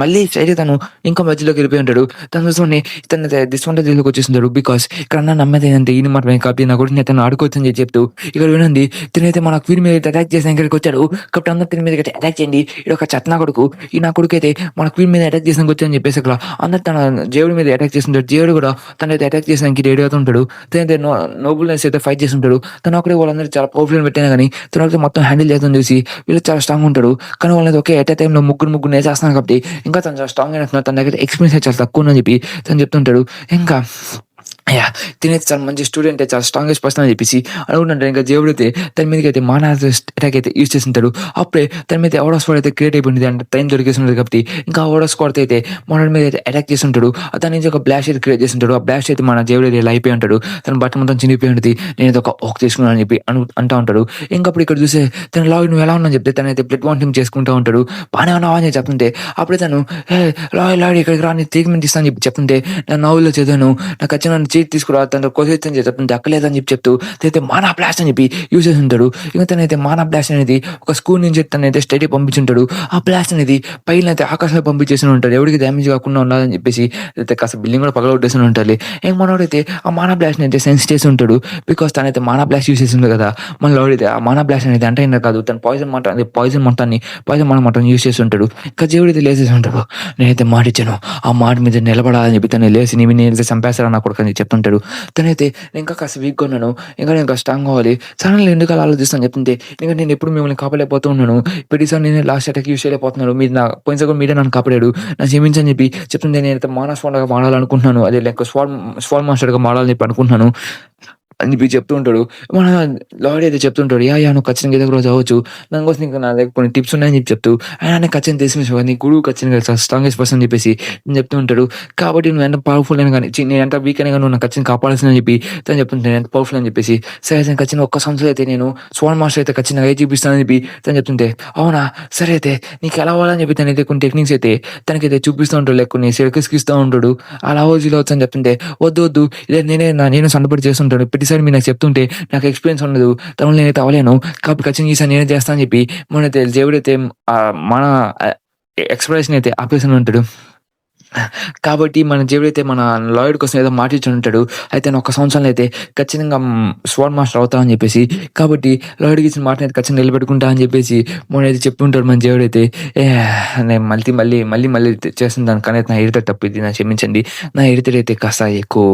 మళ్ళీ సైడ్ తను ఇంకా మధ్యలోకి వెళ్ళిపోయి ఉంటాడు. తను చూసుకొని తన డిస్వాంటేజ్లోకి వచ్చేస్తుంటాడు. బికాస్ ఇక్కడ నమ్మేది ఏంటంటే ఈయన మాట కాపీ నా కూడా తను ఆడుకోవచ్చని చెప్పి చెప్తూ ఇక్కడ వినండి తినైతే మన క్వీన్ మీద అటాక్ చేసిన ఇక్కడికి వచ్చాడు. కాబట్టి అందరూ తిని మీద అటాక్ చేయండి, ఇది ఒక చెత్త నా కొడుకు, ఈ నా కొడుకు అయితే మన క్వీన్ మీద అటాక్ చేసిన వచ్చాయని చెప్పేసి అక్కడ అందరు తన దేవుడి మీద అటాక్ చేస్తుంటాడు. దేవుడు కూడా తనైతే అటాక్ చేసానికి రెడీ అవుతుంటాడు. తనైతే నోబుల్నెస్ అయితే ఫైట్ చేస్తుంటాడు. తను ఒకటే వాళ్ళందరూ చాలా పవర్ఫుల్ పెట్టినా కానీ తనైతే మొత్తం హ్యాండిల్ చేద్దాం చూసి వీళ్ళు చాలా స్ట్రాంగ్ ఉంటాడు. కానీ వాళ్ళని ఒకే ఎట్ టైంలో ముగ్గురు చేస్తున్నాను కాబట్టి ఇంకా తను చాలా స్ట్రాంగ్ అయినట్టున్నారు. తన దగ్గర ఎక్స్పీరియన్స్ చాలా తక్కువ అని చెప్పి తను చెప్తుంటాడు. ఇంకా తినైతే చాలా మంచి స్టూడెంట్, చాలా స్ట్రాంగెస్ట్ పర్సన్ అని చెప్పేసి అనుకుంటుంటాడు. ఇంకా దేవుడు అయితే తన మీదకి అయితే మానా అటాక్ అయితే యూజ్ చేస్తుంటాడు. అప్పుడే తన మీద ఓడా స్క్వాడ్ అయితే క్రియేట్ అయిపోయింది అంటే టైం దొరికేస్తుంటుంది కాబట్టి ఇంకా ఓడా స్క్వాడ్ అయితే మన మీద అయితే అటాక్ చేస్తుంటాడు. దాని నుంచి ఒక బ్లాస్ట్ అయితే క్రియేట్ చేస్తుంటాడు. ఆ బ్లాస్ట్ అయితే మన దేవుడు అయితే ఇలా అయిపోయి ఉంటాడు. తన బట్ట మొత్తం చినిగిపోయి ఉంటుంది. నేను ఒక ఓక్ తీసుకున్నాను అని చెప్పి అంటూ ఉంటాడు. ఇంకప్పుడు ఇక్కడ చూస్తే తన లాయ్ నువ్వు ఎలా ఉన్నావు చెప్తే తనైతే బ్లడ్ వాంటింగ్ చేసుకుంటూ ఉంటాడు. బాగానే ఉన్నావా అని చెప్తుంటే అప్పుడే తను లాయ్ ఇక్కడికి రా, నేను ట్రీట్మెంట్ ఇస్తాను చెప్పి చెప్తుంటే, నేను నవ్వులో చదివాను, నాకు వచ్చిన చీట్ తీసుకురా తన కోసం చెప్తుంటే అక్కలేదని చెప్పి చెప్తూ తనైతే మానా బ్లాస్ట్ అని చెప్పి యూజ్ చేసి ఉంటాడు. ఇంకా తనైతే మానా బ్లాస్ట్ అనేది ఒక స్కూల్ నుంచి తనైతే స్టడీ పంపించుంటాడు. ఆ బ్లాస్ట్ అనేది పైన అయితే ఆకాశంలో పంపించేసి ఉంటాడు. ఎవరికి డ్యామేజ్ కాకుండా ఉండాలని చెప్పేసి అయితే కాస్త బిల్డింగ్ కూడా పగలగొట్టేసి ఉంటాడు. ఇంక మనోడైతే ఆ మానా బ్లాస్ట్ అయితే సెన్స్ చేసి ఉంటాడు. బికాస్ తనైతే మానా బ్లాస్ట్ యూజ్ చేసి ఉంటుంది కదా, మన లోడైతే ఆ మానా బ్లాస్ట్ అనేది అంటే అయినా కాదు, తన పాయిజన్ మాన మొత్తాన్ని యూజ్ చేసి ఉంటాడు. ఇంకా దేవుడైతే లేసేసి ఉంటాడు. నేనైతే మాట ఇచ్చాను, ఆ మాట మీద నిలబడాలని చెప్పి తను లేచి నేను చంపేస్తారా నా కొడుకు అని చెప్తుంటాడు. తనైతే నేను ఇంకా కాస్త వీక్గా ఉన్నాను, ఇంకా నేను స్ట్రాంగ్ అవ్వాలి, సడన్గా ఎందుకు అలా ఆలోచిస్తాను చెప్తుంటే, ఇంకా నేను ఎప్పుడు మిమ్మల్ని కాపాడలేకపోతూ ఉన్నాను, ప్రతిసారి నేను లాస్ట్ అటాక్ యూజ్ చేయలేకపోతున్నాను, మీరు నా పోయినసారి కూడా మీరే నన్ను కాపాడాడు, నన్ను క్షమించని చెప్పి చెప్తుంటే, నేనైతే మానస్ ఫోన్గా మాడాలనుకుంటున్నాను, అదే లైక్ స్వాల్ మాస్టర్గా మాడాలని చెప్పి అనుకుంటున్నాను అని చెప్పి చెప్తూ ఉంటాడు. మన లార్డ్ అయితే చెప్తుంటాడు, నువ్వు ఖచ్చితంగా ఏదో ఒక రోజు అవ్వచ్చు, దానికోసం ఇంకా నా దగ్గర కొన్ని టిప్స్ ఉన్నాయని చెప్పి చెప్తూ ఆయన ఖచ్చితంగా తెలిసి నీ గురువు ఖచ్చితంగా స్ట్రాంగెస్ట్ పర్సన్ అని చెప్పేసి చెప్తూ ఉంటాడు. కాబట్టి నువ్వు ఎంత పవర్ఫుల్ అయినా కానీ నేను ఎంత వీక్ అయినా కానీ నువ్వు నాకు ఖచ్చితంగా కాపాడాల్సిందని చెప్పి తను చెప్తుంటాను, ఎంత పవర్ఫుల్ అని చెప్పేసి. సరే అయితే ఖచ్చితంగా ఒక్క సంవత్సరం అయితే నేను స్వాల్ మాస్టర్ అయితే ఖచ్చితంగా అయ్యి చూపిస్తానని చెప్పి తను చెప్తుంటే, అవునా సరే అయితే నీకు ఎలా అవ్వాలని చెప్పి తనైతే కొన్ని టెక్నిక్స్ అయితే తనకైతే చూపిస్తూ ఉంటాడు, లైక్ కొన్ని సర్కిల్స్కి ఇస్తూ ఉంటాడు. అలా ఇలా వచ్చని చెప్తుంటే, వద్దు ఇదే నేను సన్నపడి చేస్తుంటాను, ప్రతిసారి మీరు నాకు చెప్తుంటే నాకు ఎక్స్పీరియన్స్ ఉండదు, తను నేనైతే అవ్వలేను, కాబట్టి ఖచ్చితంగా ఈసారి నేనే చేస్తానని చెప్పి మనైతే దేవుడైతే మన ఎక్స్ప్రెషన్ అయితే ఆపేసి ఉంటాడు. కాబట్టి మన దేవుడైతే మన లాయర్ కోసం ఏదో మాట ఇచ్చి ఉంటాడు. అయితే నేను ఒక సంవత్సరంలో అయితే ఖచ్చితంగా స్వాడ్ మాస్టర్ అవుతా అని చెప్పేసి, కాబట్టి లాయర్కి ఇచ్చిన మాటని అయితే ఖచ్చితంగా నిలబెట్టుకుంటా అని చెప్పేసి మొన్నైతే చెప్తుంటాడు మన దేవుడైతే. నేను మళ్ళీ చేస్తుంటాను, కానీ నా ఎడిటర్ తప్పిద్ది, నా క్షమించండి, నా ఎడిటర్ అయితే కాస్త ఎక్కువ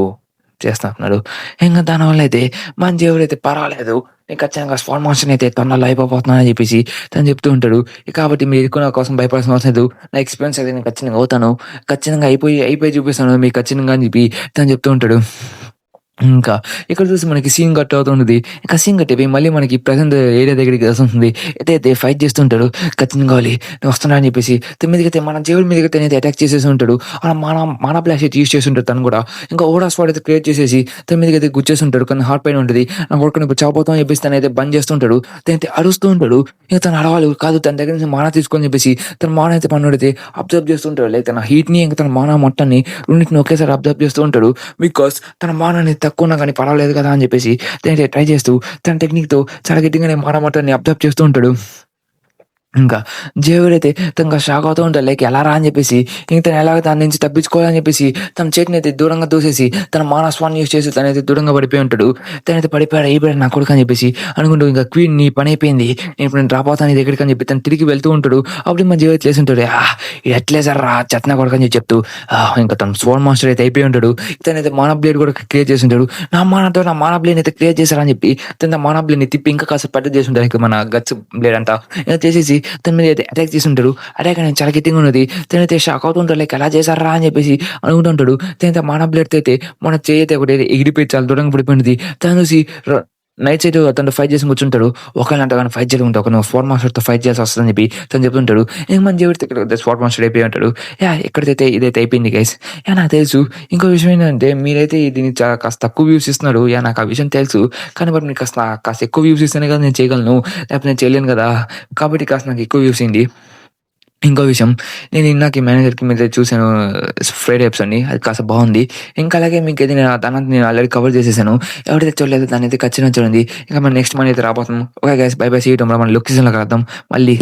చేస్తున్నారు. ఇంక దానివల్ల అయితే మన జేబులైతే పర్వాలేదు. నేను ఖచ్చితంగా స్మాల్ మోషన్ అయితే తొందరలో అయిపోతున్నాను అని చెప్పేసి తను చెప్తూ ఉంటాడు. కాబట్టి మీరు ఎక్కువ నా కోసం భయపడాల్సిన అవసరం లేదు. నా ఎక్స్‌పీరియన్స్ అయితే నేను ఖచ్చితంగా అవుతాను. ఖచ్చితంగా అయిపోయి చూపిస్తాను మీకు ఖచ్చితంగా అని చెప్పి తను చెప్తూ ఉంటాడు. ఇంకా ఇక్కడ చూసి మనకి సీన్ కట్ అవుతుంటది. ఇంకా సీన్ కట్ అయిపోయి మళ్ళీ మనకి ప్రెజెంట్ ఏరియా దగ్గరికి వస్తుంది. అయితే ఫైట్ చేస్తుంటాడు. ఖచ్చితంగా కావాలి నేను వస్తున్నా అని చెప్పేసి తన మీదకైతే మన జేబుల మీదకైతే అయితే అటాక్ చేసేసి ఉంటాడు. అలా మన బ్లాస్ట్ యూజ్ చేసి ఉంటాడు తను కూడా. ఇంకా ఓడా స్క్వాడ్ అయితే క్రియేట్ చేసేసి తన మీదకైతే గుచ్చేస్తుంటాడు. కానీ హార్ట్ పెయిన్ ఉంటది. నా కొడుకుని ఇప్పుడు చావబోతాం అని చెప్పేసి తనైతే బంద్ చేస్తుంటాడు. తనైతే అరుస్తూ ఉంటాడు. ఇక తను అరవాలి కాదు తన దగ్గర నుంచి మానా తీసుకొని చెప్పేసి తన మాన అయితే పన్నోడైతే అబ్జర్వ్ చేస్తుంటాడు. లైక్ తన హీట్‌ని ఇంకా తన మాన మొత్తాన్ని రెండిటిని ఒకేసారి అబ్జర్వ్ చేస్తూ ఉంటాడు. బికాస్ తన మాన అనేది తక్కువ ఉన్నా గానీ పర్వాలేదు కదా అని చెప్పేసి తనైతే ట్రై చేస్తూ తన టెక్నిక్‌తో చాలా గట్టిగానే మాన మొత్తాన్ని అబ్జర్వ్ చేస్తూ ఉంటాడు. ఇంకా జేవుడైతే తనింకా షాక్ అవుతూ ఉంటాడు. లైక్ ఎలారా అని చెప్పేసి ఇంక తను ఎలాగ దాని నుంచి తప్పించుకోవాలని చెప్పేసి తన చేతినైతే దూరంగా తోసేసి తన మానస్వాన్ని యూజ్ చేసి తనైతే దూరంగా పడిపోయి ఉంటాడు. తనైతే అయిపోయాడు నా కొడుకు అని చెప్పేసి అనుకుంటూ ఇంకా క్వీన్ నీ పని అయిపోయింది. నేను డ్రాప్ అవుతాను నీ దగ్గరికి అని చెప్పి తను తిరిగి వెళ్తూ ఉంటాడు. అప్పుడు మన జీవితం లేసి ఉంటాడు. ఇది ఎట్లేసారా చెత్త నా కొడుకు అని చెప్తూ ఇంకా తను స్వోర్డ్ మాస్టర్ అయితే అయిపోయి ఉంటాడు. తనైతే మాన బ్లేడ్ కూడా క్రియేట్ చేసి ఉంటాడు. నా మాన బ్లేడ్ అయితే క్రియేట్ చేశారని చెప్పి తన మాన బ్లేడ్‌ని తిప్పి ఇంకా కాస్త పెద్దది చేసి ఉంటాడు. ఇక మన గట్స్ బ్లేడ్ అంతా ఇలా చేసేసి తన మీద అయితే అటాక్ చేసి ఉంటాడు. అటాక్ అనేది చాలా గట్టిగా ఉన్నది. తనైతే షాక్ అవుతూ ఉంటాడు. లైక్ ఎలా చేశారా అని చెప్పేసి అనుకుంటూ ఉంటాడు. తనైతే మాన బ్లేడ్‌తో అయితే మన చెయ్యి అయితే ఒకటి ఎగిరిపోయి చాలా దూరంగా పడిపోయినది. తను చూసి నైట్ సైడ్ అతనితో ఫైట్ చేసి కూర్చుంటాడు. ఒకవేళ అంతగాని ఫైట్ చేయకుంటే ఒక నువ్వు స్వార్డ్ మాస్టర్‌తో ఫైట్ చేయాల్సి వస్తదని చెప్పి తను చెప్తుంటాడు. ఇంక మన జీవితం ఇక్కడ స్వార్డ్ మాస్టర్ అయిపోయి ఉంటాడు. ఇక్కడిదైతే ఇదైతే అయిపోయింది గైస్. నాకు తెలుసు. ఇంకో విషయం ఏంటంటే మీరైతే దీన్ని చాలా కాస్త తక్కువ వ్యూస్ ఇస్తున్నారు. నాకు ఆ విషయం తెలుసు. కానీ మరి మీరు కాస్త ఎక్కువ వ్యూస్ ఇస్తేనే కదా నేను చేయగలను. లేకపోతే నేను చేయలేను కదా! కాబట్టి కాస్త నాకు ఎక్కువ వ్యూస్ ఇయ్యండి. ఇంకో విషయం నేను ఇందాక ఈ మేనేజర్‌కి మీద చూసాను ఫ్రైడే ఎపిసోడ్‌ని. అది కాస్త బావుంది. ఇంకా అలాగే మీకైతే నేను దానంతా నేను ఆల్రెడీ కవర్ చేసేసాను. ఎవరైతే చూడలేదో దాన్నైతే ఖచ్చితంగా చూడండి. ఇక మన నెక్స్ట్ మనైతే రాబోతున్నాం. Okay guys bye bye see you tomorrow మన లొకేషన్‌లో కలుద్దాం. మళ్ళీ